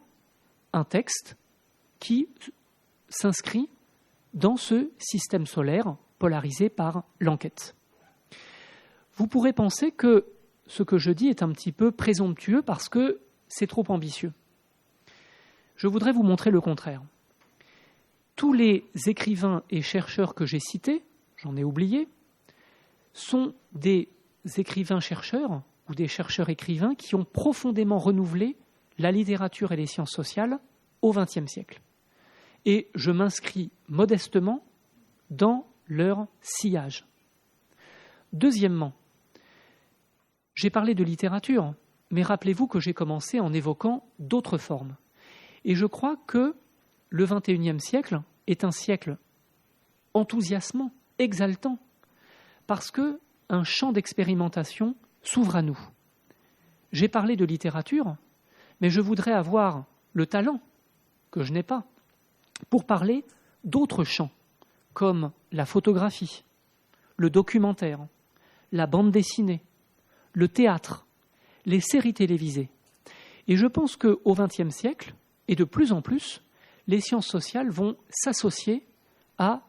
un texte qui s'inscrit dans ce système solaire polarisé par l'enquête. Vous pourrez penser que ce que je dis est un petit peu présomptueux parce que c'est trop ambitieux. Je voudrais vous montrer le contraire. Tous les écrivains et chercheurs que j'ai cités, j'en ai oublié, sont des écrivains-chercheurs ou des chercheurs-écrivains qui ont profondément renouvelé la littérature et les sciences sociales au XXe siècle. Et je m'inscris modestement dans leur sillage. Deuxièmement, j'ai parlé de littérature, mais rappelez-vous que j'ai commencé en évoquant d'autres formes. Et je crois que le XXIe siècle est un siècle enthousiasmant, exaltant, parce qu'un champ d'expérimentation s'ouvre à nous. J'ai parlé de littérature, mais je voudrais avoir le talent, que je n'ai pas, pour parler d'autres champs, comme la photographie, le documentaire, la bande dessinée, le théâtre, les séries télévisées. Et je pense qu'au XXe siècle, et de plus en plus, les sciences sociales vont s'associer à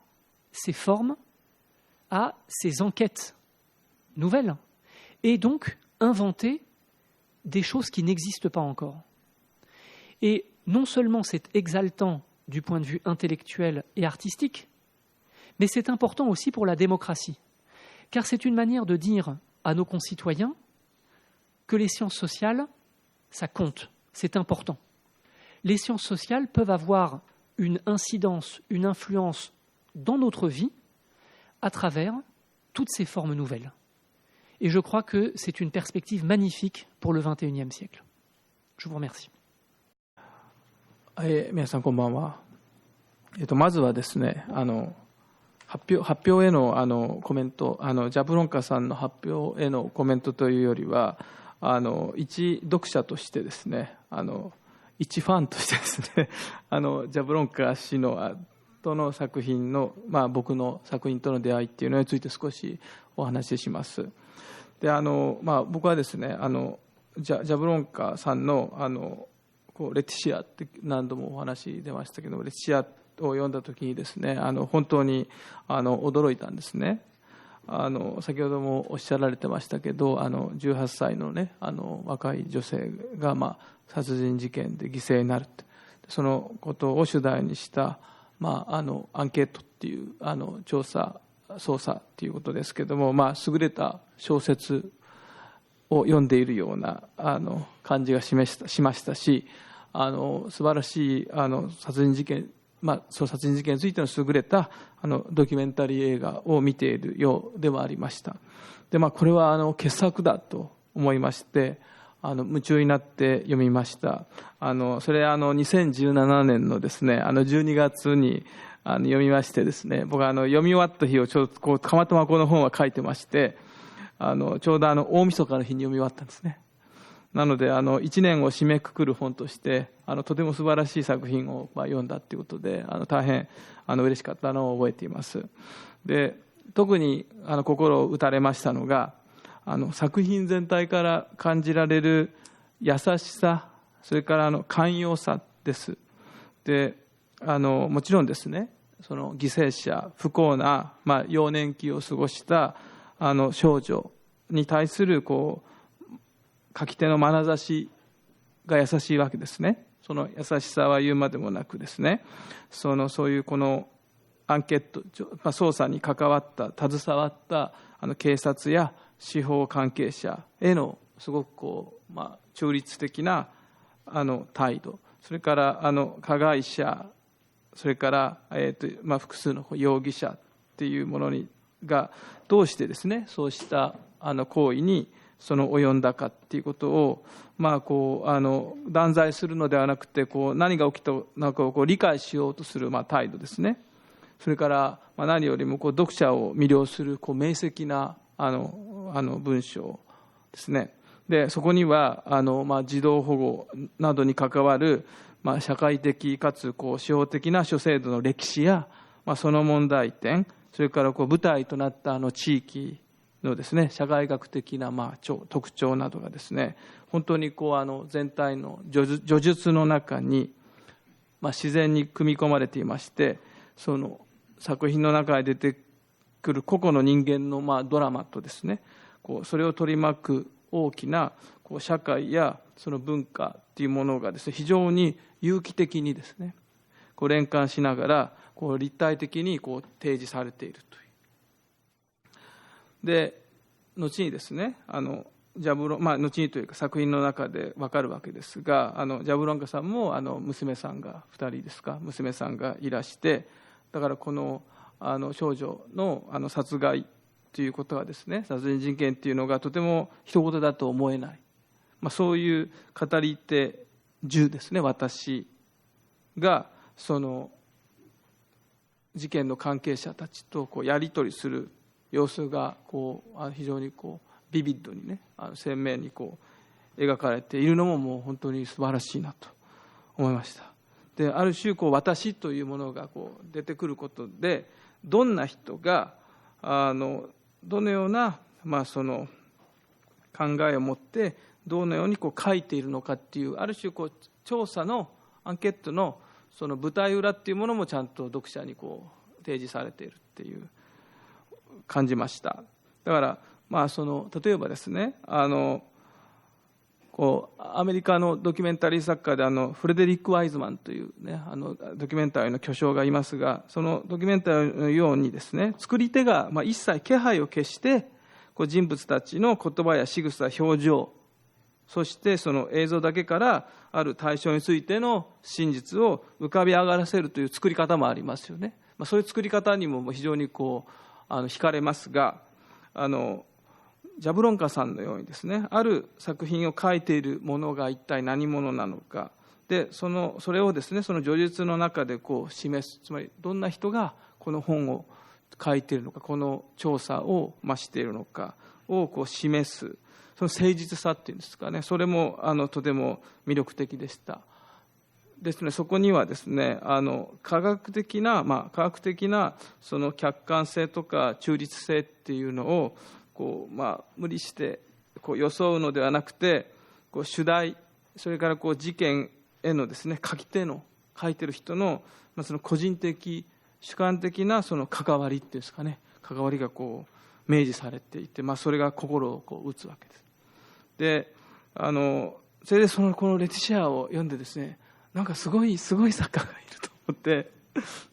ces formes, à ces enquêtes nouvelles, et donc inventer des choses qui n'existent pas encore. Et non seulement c'est exaltant du point de vue intellectuel et artistique, mais c'est important aussi pour la démocratie, car c'est une manière de dire à nos concitoyens que les sciences sociales, ça compte, c'est important. Les sciences sociales peuvent avoir une incidence, une influence dans notre vie à travers toutes ces formes nouvelles. Et je crois que c'est une perspective magnifique pour le XXIe siècle. Je vous remercie. 皆さんこんばんは。まずはですね、発表へのコメント、ジャブロンカさんの発表へのコメントというよりは、一読者としてですね、一ファンとしてですね、ジャブロンカ氏のとの作品の、僕の作品との出会いっていうのについて少しお話しします。で、僕はですね、ジャブロンカさんのレティシアって何度もお話出ましたけど、レティシアを読んだ時にですね、本当に驚いたんですね。先ほどもおっしゃられてましたけど、18歳のね、若い女性が殺人事件で犠牲になるって、そのことを主題にした、アンケートっていう調査捜査っていうことですけども、優れた小説を読んでいるような感じがしましたし、素晴らしい殺人事件、その殺人事件についての優れたドキュメンタリー映画を見ているようではありました。で、これは傑作だと思いまして、夢中になって読みました。それ2017年のですね、12月に読みましてですね、僕は読み終わった日をちょうどたまたまこの本は書いてまして、ちょうど大晦日の日に読み終わったんですね。なので1年を締めくくる本としてとても素晴らしい作品を読んだということで大変嬉しかったのを覚えています。で、特に心を打たれましたのが作品全体から感じられる優しさ、それから寛容さです。で、もちろんですね、その犠牲者、不幸な幼年期を過ごした少女に対する書き手の眼差しが優しいわけですね。その優しさは言うまでもなくですね、そういうこのアンケート、捜査に関わった携わった警察や司法関係者へのすごく中立的な態度、それから加害者、それから複数の容疑者っていうものがどうしてですね、そうした行為に及んだかっていうことを断罪するのではなくて何が起きたのかを理解しようとする態度ですね。それから何よりも読者を魅了する明晰な文章ですね。で、そこには児童保護などに関わる社会的かつ司法的な諸制度の歴史やその問題点、それから舞台となった地域のですね、社会学的な特徴などがですね、本当に全体の叙述の中に自然に組み込まれていまして、その作品の中に出てくる個々の人間のドラマとですね、それを取り巻く大きな社会やその文化っていうものがですね、非常に有機的にですね、連関しながら立体的に提示されているという。で、後にですね、後にというか作品の中で分かるわけですが、ジャブロンカさんも娘さんが2人ですか、娘さんがいらして、だからこの少女の殺害ということはですね、殺人事件というのがとても一言だと思えない、そういう語り手10ですね、私がその事件の関係者たちとこうやり取りする様子がこう非常にこうビビッドにね、鮮明にこう描かれているのももう本当に素晴らしいなと思いました。である種こう私というものがこう出てくることで、どんな人がどのような、その考えを持ってどのようにこう書いているのかっていう、ある種こう調査のアンケートのその舞台裏っていうものもちゃんと読者にこう提示されているっていう感じました。だからその例えばですね、こうアメリカのドキュメンタリー作家でフレデリック・ワイズマンというね、ドキュメンタリーの巨匠がいますが、そのドキュメンタリーのようにですね、作り手が一切気配を消してこう人物たちの言葉や仕草、表情、そしてその映像だけからある対象についての真実を浮かび上がらせるという作り方もありますよね。そういう作り方にも非常にこう惹かれますが、ジャブロンカさんのようにですね、ある作品を書いているものが一体何者なのかで、それをですね、その叙述の中でこう示す、つまりどんな人がこの本を書いているのか、この調査をしているのかをこう示す、その誠実さっていうんですかね、それもとても魅力的でした。ですね、そこにはですね、科学的なその客観性とか中立性っていうのをこう無理してこう装うのではなくて、こう主題、それからこう事件へのですね、書き手の書いてる人のその個人的主観的なその関わりっていうんですかね、関わりがこう明示されていて、それが心をこう打つわけです。でそれでこのレティシアを読んでですね、なんかすごい作家がいると思って、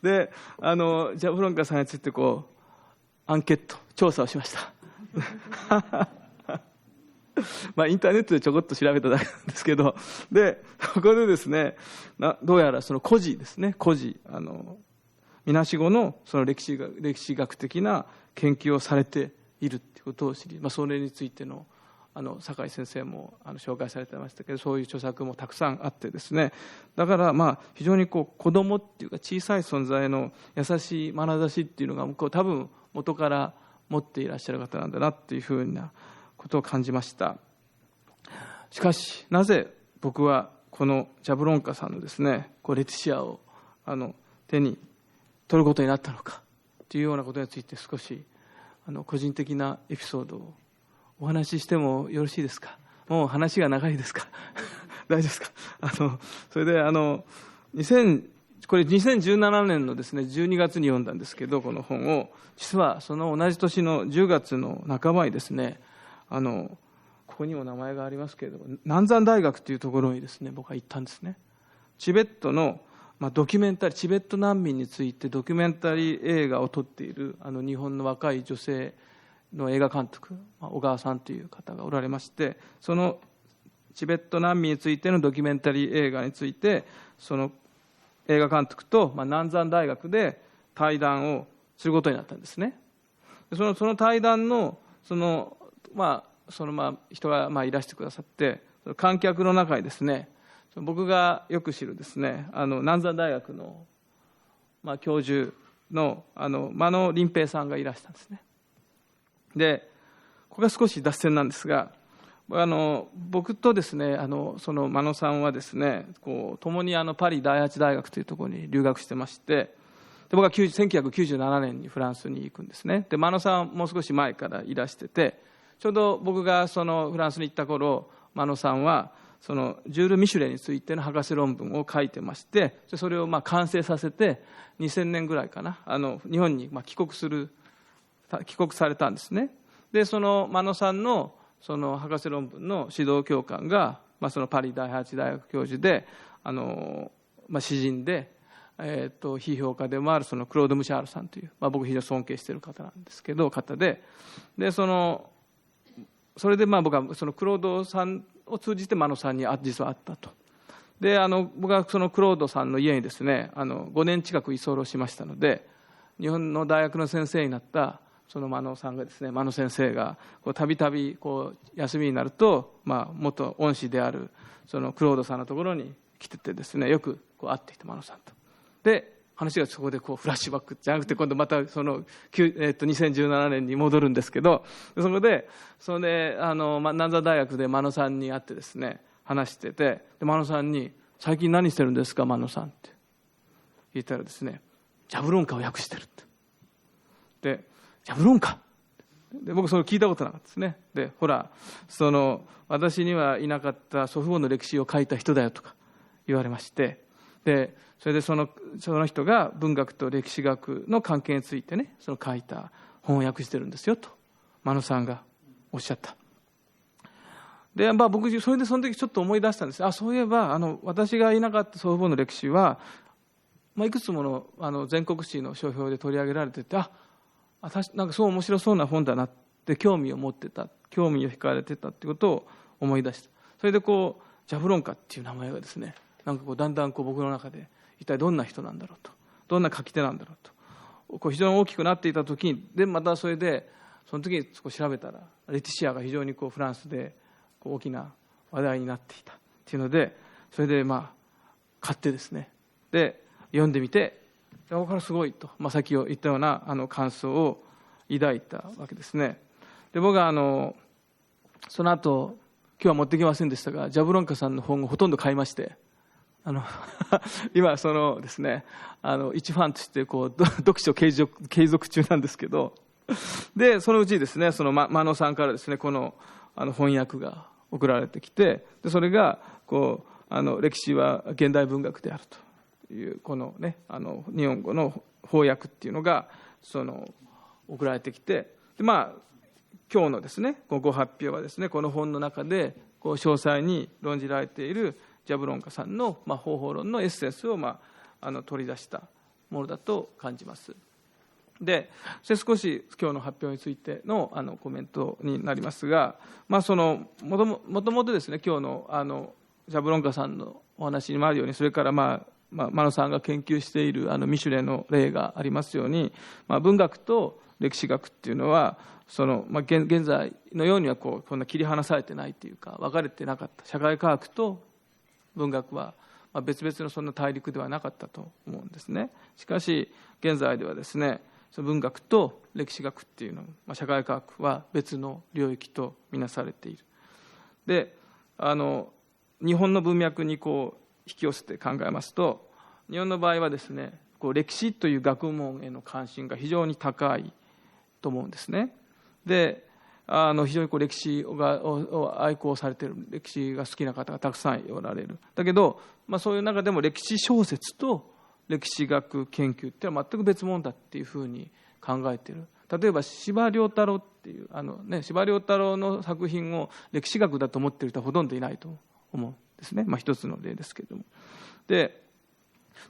でジャブロンカさんについてこうアンケート調査をしましたインターネットでちょこっと調べただけなんですけど、でここでですね、どうやらその孤児ですね、孤児みなしごのその歴史学的な研究をされているということを知り、それについての酒井先生も紹介されてましたけど、そういう著作もたくさんあってですね、だから非常にこう子供っていうか小さい存在の優しい眼差しっていうのが多分元から持っていらっしゃる方なんだなっていうふうなことを感じました。しかしなぜ僕はこのジャブロンカさんのですね、こうレティシアを手に取ることになったのかというようなことについて、少し個人的なエピソードをお話ししてもよろしいですか。もう話が長いですか大丈夫ですか。それでこれ2017年のですね12月に読んだんですけど、この本を実はその同じ年の10月の半ばにですね、ここにも名前がありますけれども、南山大学というところにですね僕は行ったんですね。チベットのドキュメンタリー、チベット難民についてドキュメンタリー映画を撮っている日本の若い女性の映画監督、小川さんという方がおられまして、そのチベット難民についてのドキュメンタリー映画について、その映画監督と南山大学で対談をすることになったんですね。その対談の人がいらしてくださって、観客の中にですね、僕がよく知るですね、南山大学の教授の間野林平さんがいらしたんですね。でここが少し脱線なんですが、僕とですねその間野さんはですね、共にパリ第8大学というところに留学してまして、で僕は1997年にフランスに行くんですね。で間野さんもう少し前からいらしてて、ちょうど僕がそのフランスに行った頃、間野さんはそのジュール・ミシュレについての博士論文を書いてまして、それを完成させて2000年ぐらいかな、日本に帰国されたんですね。でその間野さんのその博士論文の指導教官が、そのパリ第8大学教授で詩人で、批評家でもあるそのクロード・ムシャールさんという、僕非常に尊敬している方なんですけど、方でそれで僕はそのクロードさんを通じて間野さんに実は会ったと。で僕はそのクロードさんの家にですね5年近く居候しましたので、日本の大学の先生になったその間野さんがですね、間野先生がたびたび休みになると、元恩師であるそのクロードさんのところに来ててですね、よくこう会っていた真野さんと。で話がそこでこうフラッシュバックじゃなくて、今度またその、2017年に戻るんですけど、そこで南座大学で真野さんに会ってですね、話してて、で真野さんに「最近何してるんですか真野さん」って言ったらですね、ジャブロンカを訳してるって。でジャブロンカで、僕それ聞いたことなかったですね。でほら、私にはいなかった祖父母の歴史を書いた人だよとか言われまして、でそれでその人が文学と歴史学の関係についてね、その書いた本を訳してるんですよと真野さんがおっしゃった。で、僕それでその時ちょっと思い出したんです。そういえば私がいなかった祖父母の歴史は、いくつもの全国誌の書評で取り上げられてて、なんかそう面白そうな本だなって興味を惹かれてたってことを思い出した。それでジャブロンカっていう名前がですね、なんかだんだん僕の中で一体どんな人なんだろうと、どんな書き手なんだろうと非常に大きくなっていた時に、でまたその時に調べたらレティシアが非常にフランスで大きな話題になっていたっていうので、それで買ってですね、で読んでみて、これすごいと、さっき言ったような感想を抱いたわけですね。で僕はその後今日は持ってきませんでしたが、ジャブロンカさんの本をほとんど買いまして、今ですね、一ファンとして読書継続中なんですけど、でそのうちですね、真野さんからですね、この翻訳が送られてきて、でそれが歴史は現代文学であるというこのね、日本語の翻訳っていうのが送られてきて、で今日のですねご発表はですね、この本の中で詳細に論じられているジャブロンカさんの方法論のエッセンスを取り出したものだと感じます。で少し今日の発表についてのコメントになりますが、もともとですね、今日のジャブロンカさんのお話にもあるように、それから真野さんが研究しているミシュレの例がありますように、文学と歴史学っていうのは現在のようにはこんな切り離されてないというか、分かれてなかった。社会科学と文学は別々のそんな大陸ではなかったと思うんですね。しかし現在ではですね、文学と歴史学っていうの、社会科学は別の領域とみなされている。で日本の文脈に引き寄せて考えますと、日本の場合はですね、歴史という学問への関心が非常に高いと思うんですね。で非常に歴史を愛好されている、歴史が好きな方がたくさんおられる。だけど、そういう中でも歴史小説と歴史学研究ってのは全く別物だっていうふうに考えている。例えば司馬遼太郎っていう司馬遼太郎の作品を歴史学だと思っている人はほとんどいないと思うんですね。一つの例ですけれども。で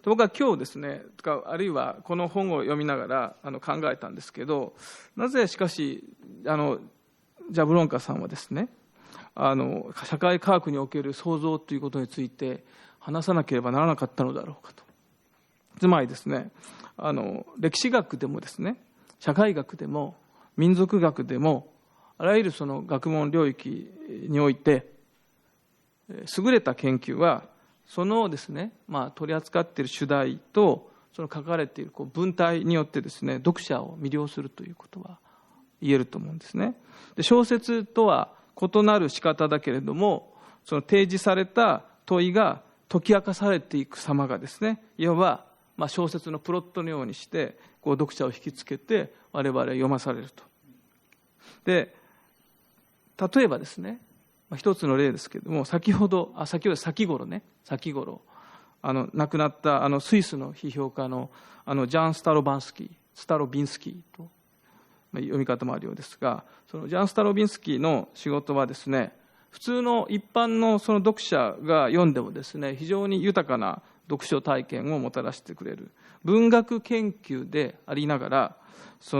僕は今日ですね、あるいはこの本を読みながら考えたんですけど、なぜしかしジャブロンカさんはですね、社会科学における創造ということについて話さなければならなかったのだろうかと。つまりですね、歴史学でもですね、社会学でも民族学でも、あらゆる学問領域において優れた研究はですね、取り扱っている主題と書かれている文体によってですね、読者を魅了するということは言えると思うんですね。で小説とは異なる仕方だけれども、提示された問いが解き明かされていく様がですね、いわば小説のプロットのようにして読者を引きつけて我々は読まされると。で例えばですね、一つの例ですけれども、先頃亡くなったスイスの批評家のジャン・スタロビンスキーと読み方もあるようですが、そのジャン・スタロビンスキーの仕事はですね、普通の一般の読者が読んでもですね、非常に豊かな読書体験をもたらしてくれる文学研究でありながら、す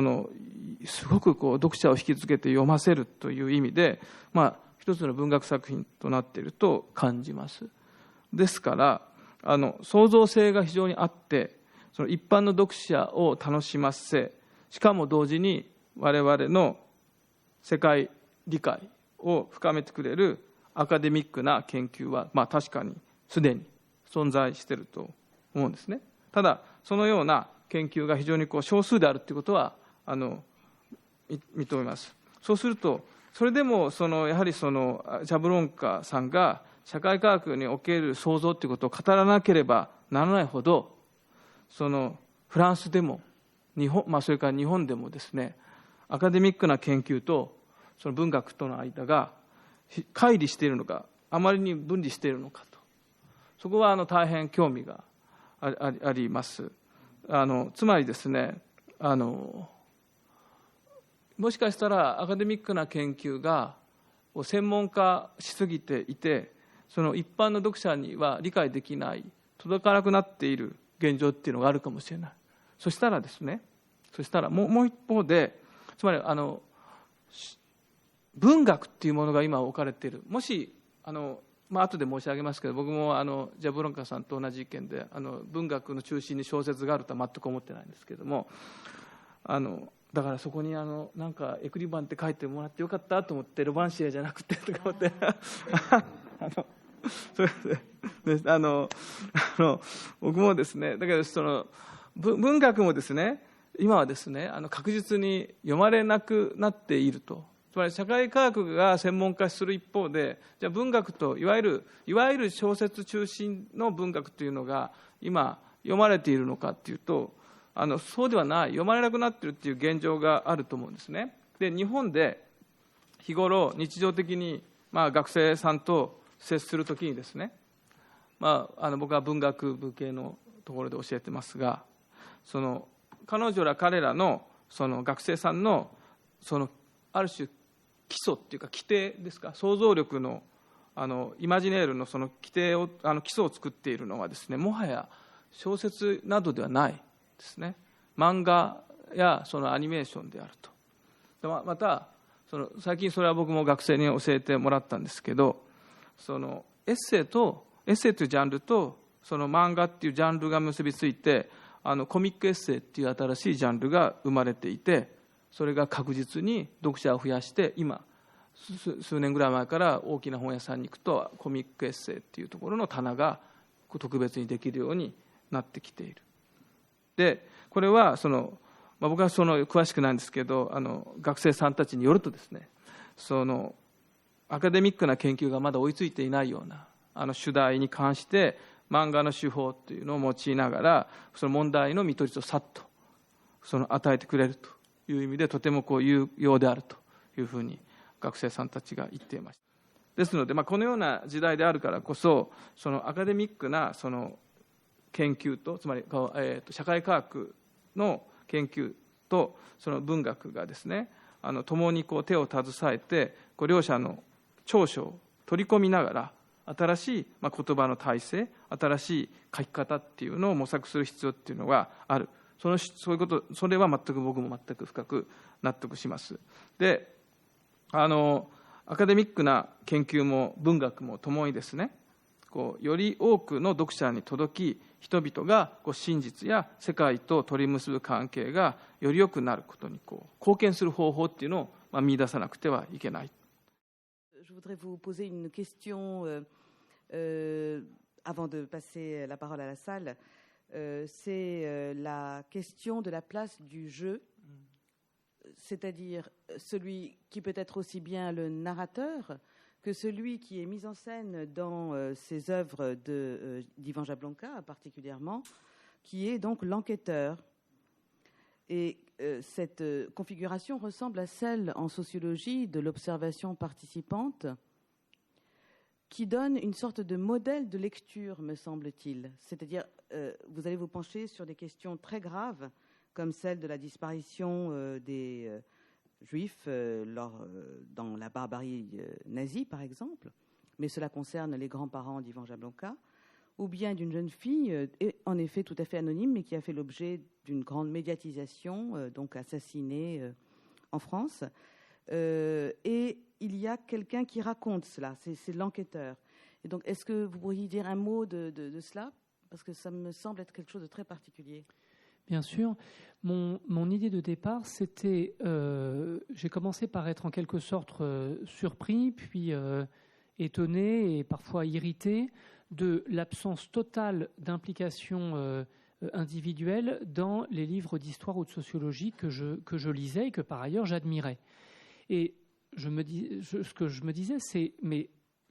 ごく読者を引きつけて読ませるという意味で、一つの文学作品となっていると感じます。ですから創造性が非常にあって、一般の読者を楽しませ、しかも同時に我々の世界理解を深めてくれるアカデミックな研究は、確かにすでに存在していると思うんですね。ただそのような研究が非常に少数であるということは認めます。そうするとそれでもやはりジャブロンカさんが社会科学における創造ということを語らなければならないほど、フランスでも日本、それから日本でもですね、アカデミックな研究とその文学との間が乖離しているのか、あまりに分離しているのかと、そこは大変興味があります。つまりですね、もしかしたらアカデミックな研究が専門化しすぎていて、その一般の読者には理解できない、届かなくなっている現状っていうのがあるかもしれない。そしたらもう一方で、つまり文学っていうものが今置かれている。もし後で申し上げますけど、僕もジャブロンカさんと同じ意見で、文学の中心に小説があるとは全く思ってないんですけれども、だからそこになんかエクリバンって書いてもらってよかったと思って、ロマンシエじゃなくてとか思ってそれで僕もですね、だけど文学もですね、今はですね確実に読まれなくなっていると。つまり社会科学が専門化する一方で、じゃあ文学といわゆる小説中心の文学というのが今読まれているのかというと、そうではない、読まれなくなっているという現状があると思うんですね。で、日本で日頃日常的に学生さんと接するときにですね、僕は文学部系のところで教えてますが、彼らの学生さんのある種基礎っていうか規定ですか、想像力のイマジネールの基礎を作っているのはですね、もはや小説などではないですね。漫画やアニメーションであると。また最近それは僕も学生に教えてもらったんですけど、エッセイというジャンルと漫画っていうジャンルが結びついて、コミックエッセイっていう新しいジャンルが生まれていて、それが確実に読者を増やして、今数年ぐらい前から大きな本屋さんに行くとコミックエッセイっていうところの棚が特別にできるようになってきている。でこれは僕は詳しくないんですけど、学生さんたちによるとですね、アカデミックな研究がまだ追いついていないような主題に関して漫画の手法というのを用いながら、その問題の見取りをさっと与えてくれるという意味で、とても有用であるというふうに学生さんたちが言っていました。ですので、このような時代であるからこそ、アカデミックな研究と、つまり社会科学の研究と文学がですね、共に手を携えて、両者の長所を取り込みながら、新しい言葉の体制、新しい書き方っていうのを模索する必要っていうのがある。そういうこと、それは僕も全く深く納得します。で、アカデミックな研究も文学もともにですね、より多くの読者に届き、人々が真実や世界と取り結ぶ関係がより良くなることに貢献する方法っていうのを見出さなくてはいけない。Je voudrais vous poser une question avant de passer la parole à la salle. C'est la question de la place du jeu, c'est-à-dire celui qui peut être aussi bien le narrateur que celui qui est mis en scène dans ces œuvres d'Ivan Jablonka particulièrement, qui est donc l'enquêteur. Et cette configuration ressemble à celle en sociologie de l'observation participante, qui donne une sorte de modèle de lecture, me semble-t-il. C'est-à-dire, vous allez vous pencher sur des questions très graves, comme celle de la disparition des juifs dans la barbarie nazie, par exemple, mais cela concerne les grands-parents d'Ivan Jablonka, ou bien d'une jeune fille, en effet tout à fait anonyme, mais qui a fait l'objet d'une grande médiatisation, donc assassinée en France. Et il y a quelqu'un qui raconte cela, c'est l'enquêteur. Et donc, est-ce que vous pourriez dire un mot de cela? Parce que ça me semble être quelque chose de très particulier. Bien sûr. Mon idée de départ, c'était... j'ai commencé par être en quelque sorte surpris, puis étonné et parfois irrité de l'absence totale d'implication individuelle dans les livres d'histoire ou de sociologie que je lisais et que par ailleurs j'admirais. Et ce que je me disais, c'est mais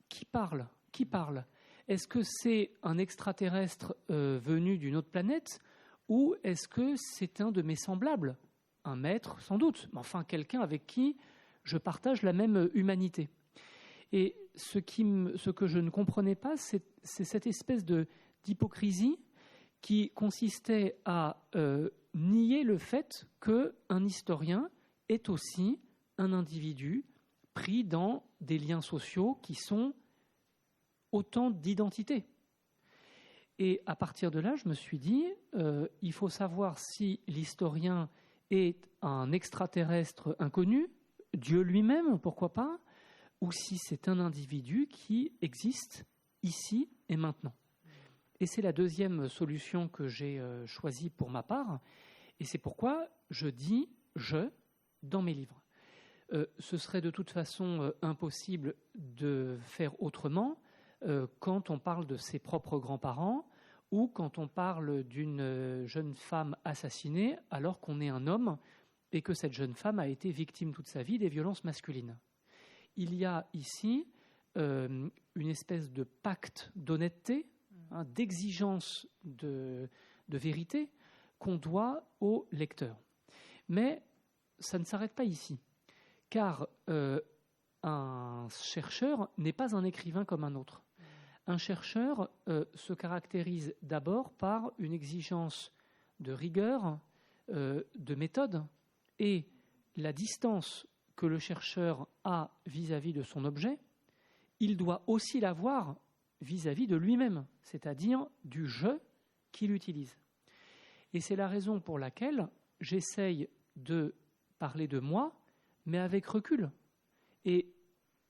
qui parle ? Qui parle ? Est-ce que c'est un extraterrestre venu d'une autre planète ou est-ce que c'est un de mes semblables ? Un maître, sans doute, mais enfin quelqu'un avec qui je partage la même humanité. Et ce que je ne comprenais pas, c'est cette espèce d'hypocrisie qui consistait à nier le fait qu'un historien est aussi un individu pris dans des liens sociaux qui sont autant d'identités. Et à partir de là, je me suis dit, il faut savoir si l'historien est un extraterrestre inconnu, Dieu lui-même, pourquoi pas, ou si c'est un individu qui existe ici et maintenant. Et c'est la deuxième solution que j'ai choisie pour ma part, et c'est pourquoi je dis « je » dans mes livres. Ce serait de toute façon impossible de faire autrement quand on parle de ses propres grands-parents ou quand on parle d'une jeune femme assassinée alors qu'on est un homme et que cette jeune femme a été victime toute sa vie des violences masculines. Il y a ici une espèce de pacte d'honnêteté, d'exigence de vérité qu'on doit au lecteur. Mais ça ne s'arrête pas ici, car un chercheur n'est pas un écrivain comme un autre. Un chercheur se caractérise d'abord par une exigence de rigueur, de méthode, et la distance que le chercheur a vis-à-vis de son objet, il doit aussi l'avoir vis-à-vis de lui-même, c'est-à-dire du « je » qu'il utilise. Et c'est la raison pour laquelle j'essaye de parler de moi, mais avec recul. Et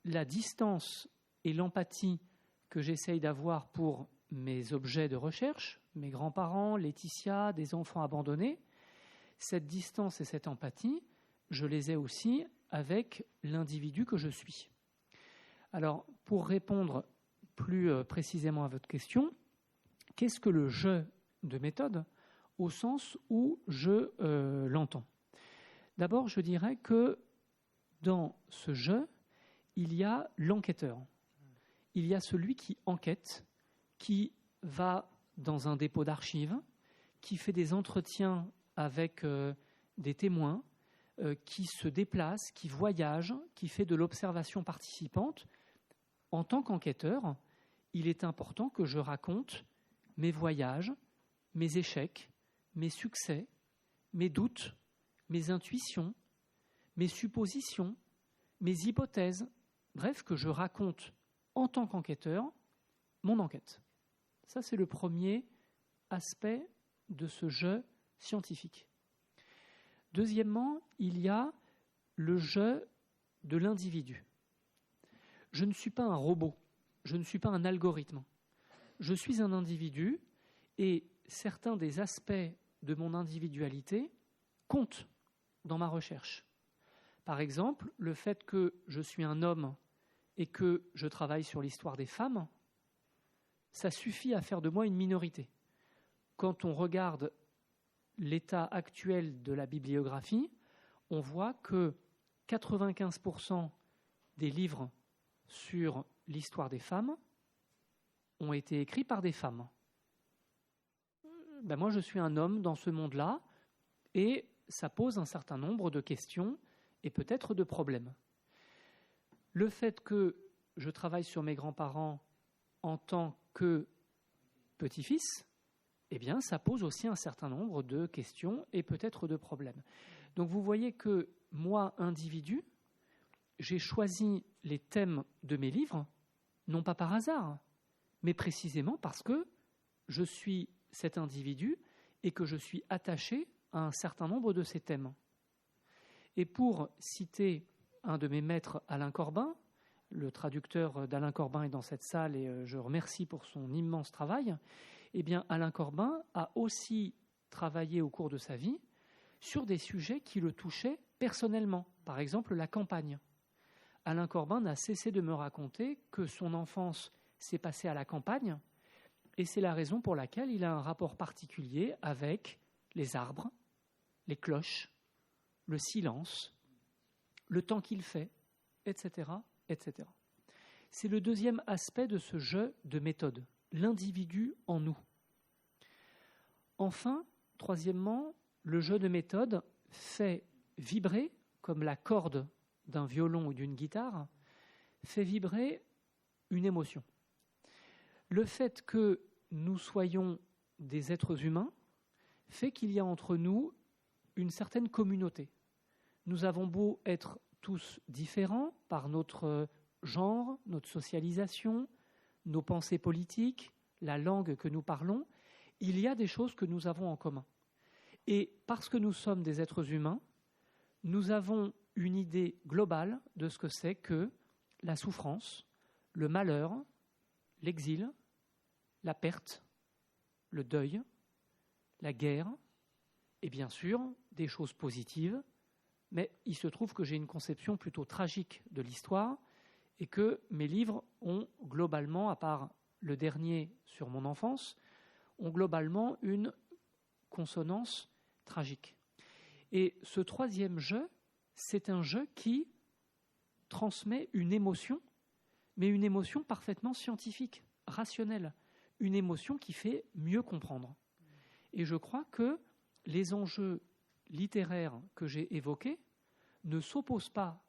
la distance et l'empathie que j'essaye d'avoir pour mes objets de recherche, mes grands-parents, Laetitia, des enfants abandonnés, cette distance et cette empathie, je les ai aussi avec l'individu que je suis. Alors, pour répondre plus précisément à votre question, qu'est-ce que le « je » de méthode au sens où je l'entends ? D'abord, je dirais que dans ce « je », il y a l'enquêteur. Il y a celui qui enquête, qui va dans un dépôt d'archives, qui fait des entretiens avec des témoins, qui se déplace, qui voyage, qui fait de l'observation participante. En tant qu'enquêteur, il est important que je raconte mes voyages, mes échecs, mes succès, mes doutes, mes intuitions, mes suppositions, mes hypothèses, bref, que je raconte en tant qu'enquêteur mon enquête. Ça, c'est le premier aspect de ce jeu scientifique. Deuxièmement, il y a le jeu de l'individu. Je ne suis pas un robot, je ne suis pas un algorithme. Je suis un individu et certains des aspects de mon individualité comptent dans ma recherche. Par exemple, le fait que je suis un homme et que je travaille sur l'histoire des femmes, ça suffit à faire de moi une minorité. Quand on regarde l'état actuel de la bibliographie, on voit que 95% des livres sur l'histoire des femmes ont été écrits par des femmes. Moi, je suis un homme dans ce monde-là et ça pose un certain nombre de questions et peut-être de problèmes. Le fait que je travaille sur mes grands-parents en tant que petit-fils, eh bien, ça pose aussi un certain nombre de questions et peut-être de problèmes. Donc, vous voyez que moi, individu, j'ai choisi les thèmes de mes livres, non pas par hasard, mais précisément parce que je suis cet individu et que je suis attaché à un certain nombre de ces thèmes. Et pour citer un de mes maîtres, Alain Corbin, le traducteur d'Alain Corbin est dans cette salle et je remercie pour son immense travail, eh bien Alain Corbin a aussi travaillé au cours de sa vie sur des sujets qui le touchaient personnellement, par exemple la campagne. Alain Corbin n'a cessé de me raconter que son enfance s'est passée à la campagne Et c'est la raison pour laquelle il a un rapport particulier avec les arbres, les cloches, le silence, le temps qu'il fait, etc., etc. C'est le deuxième aspect de ce jeu de méthode, l'individu en nous. Enfin, troisièmement, le jeu de méthode fait vibrer, comme la corde d'un violon ou d'une guitare, fait vibrer une émotion. Le fait que nous soyons des êtres humains fait qu'il y a entre nous une certaine communauté. Nous avons beau être tous différents par notre genre, notre socialisation, nos pensées politiques, la langue que nous parlons, il y a des choses que nous avons en commun. Et parce que nous sommes des êtres humains, nous avons une idée globale de ce que c'est que la souffrance, le malheur, l'exil, la perte, le deuil, la guerre, et bien sûr des choses positives, mais il se trouve que j'ai une conception plutôt tragique de l'histoire et que mes livres ont globalement, à part le dernier sur mon enfance, ont globalement une consonance tragique. Et ce troisième jeu, c'est un jeu qui transmet une émotion, mais une émotion parfaitement scientifique, rationnelle, une émotion qui fait mieux comprendre. Et je crois que les enjeux littéraires que j'ai évoqués ne s'opposent pas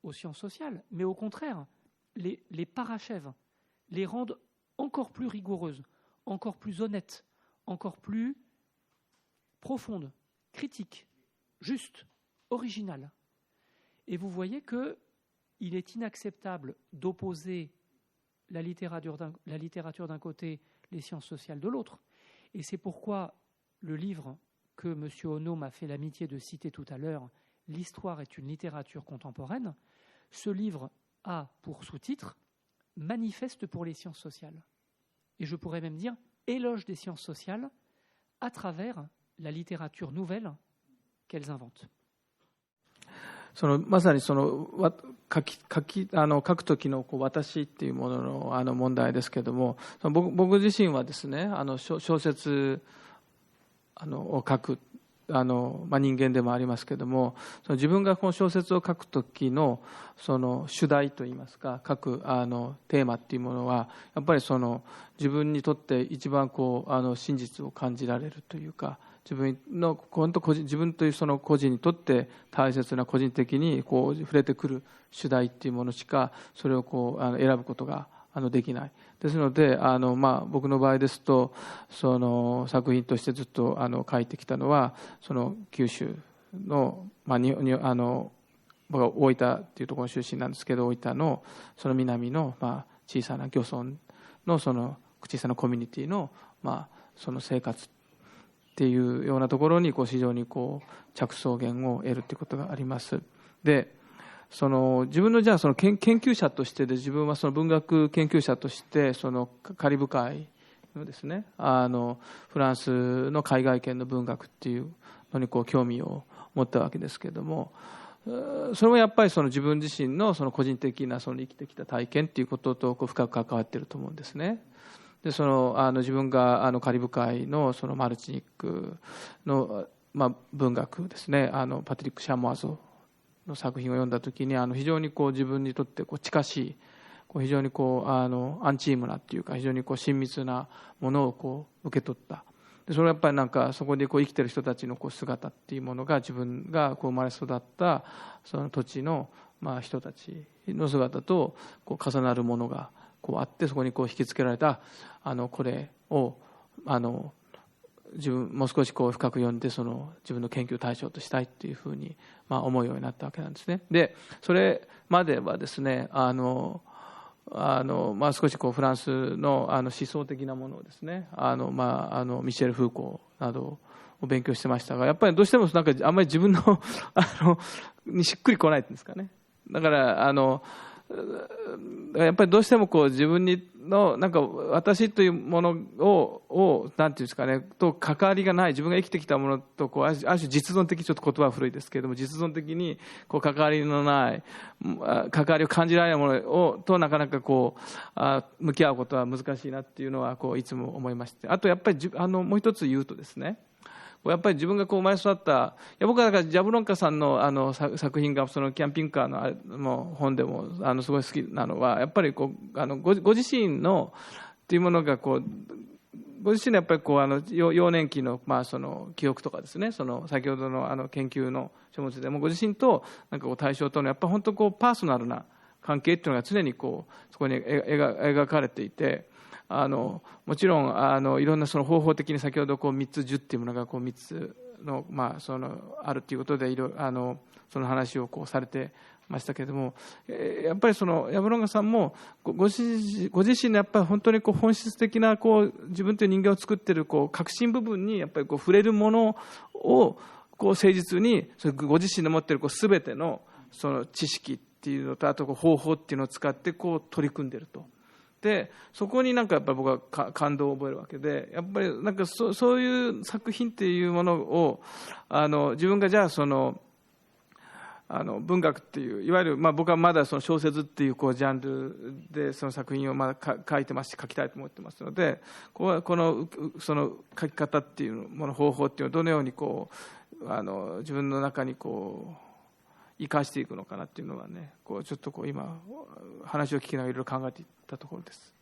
aux sciences sociales, mais au contraire, les parachèvent, les rendent encore plus rigoureuses, encore plus honnêtes, encore plus profondes, critiques, justes, originales. Et vous voyez qu'il est inacceptable d'opposer la littérature d'un côté, les sciences sociales de l'autre. Et c'est pourquoi le livre que M. Ono m'a fait l'amitié de citer tout à l'heure, « L'histoire est une littérature contemporaine », ce livre a pour sous-titre « Manifeste pour les sciences sociales ». Et je pourrais même dire « Éloge des sciences sociales » à travers la littérature nouvelle qu'elles inventent. まさに書く時の私っていうものの問題ですけれども、僕自身はですね、小説を書く人間でもありますけれども、自分がこの小説を書く時の主題といいますか、書くテーマっていうものはやっぱり自分にとって一番真実を感じられるというか、自分というその個人にとって大切な個人的に触れてくる主題っていうものしかそれを選ぶことができない。ですので僕の場合ですと作品としてずっと書いてきたのは九州の僕は大分っていうところの出身なんですけど、大分のその南の小さな漁村の小さなコミュニティのその生活っていうようなところに非常に着想源を得るということがあります。で、自分のじゃあ研究者としてで、自分は文学研究者としてカリブ海のですね、フランスの海外圏の文学っていうのに興味を持ったわけですけれども、それもやっぱり自分自身の個人的な生きてきた体験っていうことと深く関わっていると思うんですね。で自分がカリブ海のマルチニックの、文学ですね、パトリック・シャモアゾの作品を読んだときに非常に自分にとって近しい非常にアンチームなっていうか非常に親密なものを受け取った。でそれはやっぱりそこで生きてる人たちの姿っていうものが自分が生まれ育ったその土地の人たちの姿と重なるものがあって、そこに引きつけられたこれを自分もう少し深く読んで自分の研究対象としたいっていうふうに思うようになったわけなんですね。でそれまではですね少しフランスの思想的なものをですねミシェル・フーコーなどを勉強してましたが、やっぱりどうしてもあんまり自分のにしっくりこないんですかね。だからやっぱりどうしてもこう自分のなんか私というものをなんていうんですかねと関わりがない、自分が生きてきたものとこうある種実存的、ちょっと言葉は古いですけれども、実存的にこう関わりのない関わりを感じられないものとなかなかこう向き合うことは難しいなっていうのはこういつも思いまして、あとやっぱりもう一つ言うとですね、やっぱり自分がこう生まれ育った、僕はだからジャブロンカさんの作品がそのキャンピングカーの本でもすごい好きなのは、やっぱりこうご自身のっていうものがこうご自身のやっぱりこう幼年期のその記憶とかですね、その先ほどの研究の書物でもご自身となんかこう対象とのやっぱり本当こうパーソナルな関係っていうのが常にこうそこに描かれていて。もちろんいろんなその方法的に先ほどこう3つ10っていうものがこう3つの、あるということでその話をこうされてましたけれども、やっぱりそのヤブロンガさんもご自身のやっぱり本当にこう本質的なこう自分という人間を作っているこう核心部分にやっぱりこう触れるものをこう誠実にご自身の持っているこう全てのその知識っていうのと、あとこう方法っていうのを使ってこう取り組んでいると。でそこになんかやっぱり僕は感動を覚えるわけで、やっぱりなんかそういう作品っていうものを自分がじゃあその文学っていういわゆる僕はまだその小説っていうこうジャンルでその作品をまだ書いてますし書きたいと思ってますので、このその書き方っていうもの方法っていうのをどのようにこう自分の中にこう生かしていくのかなっていうのはね、こうちょっとこう今話を聞きながらいろいろ考えていったところです。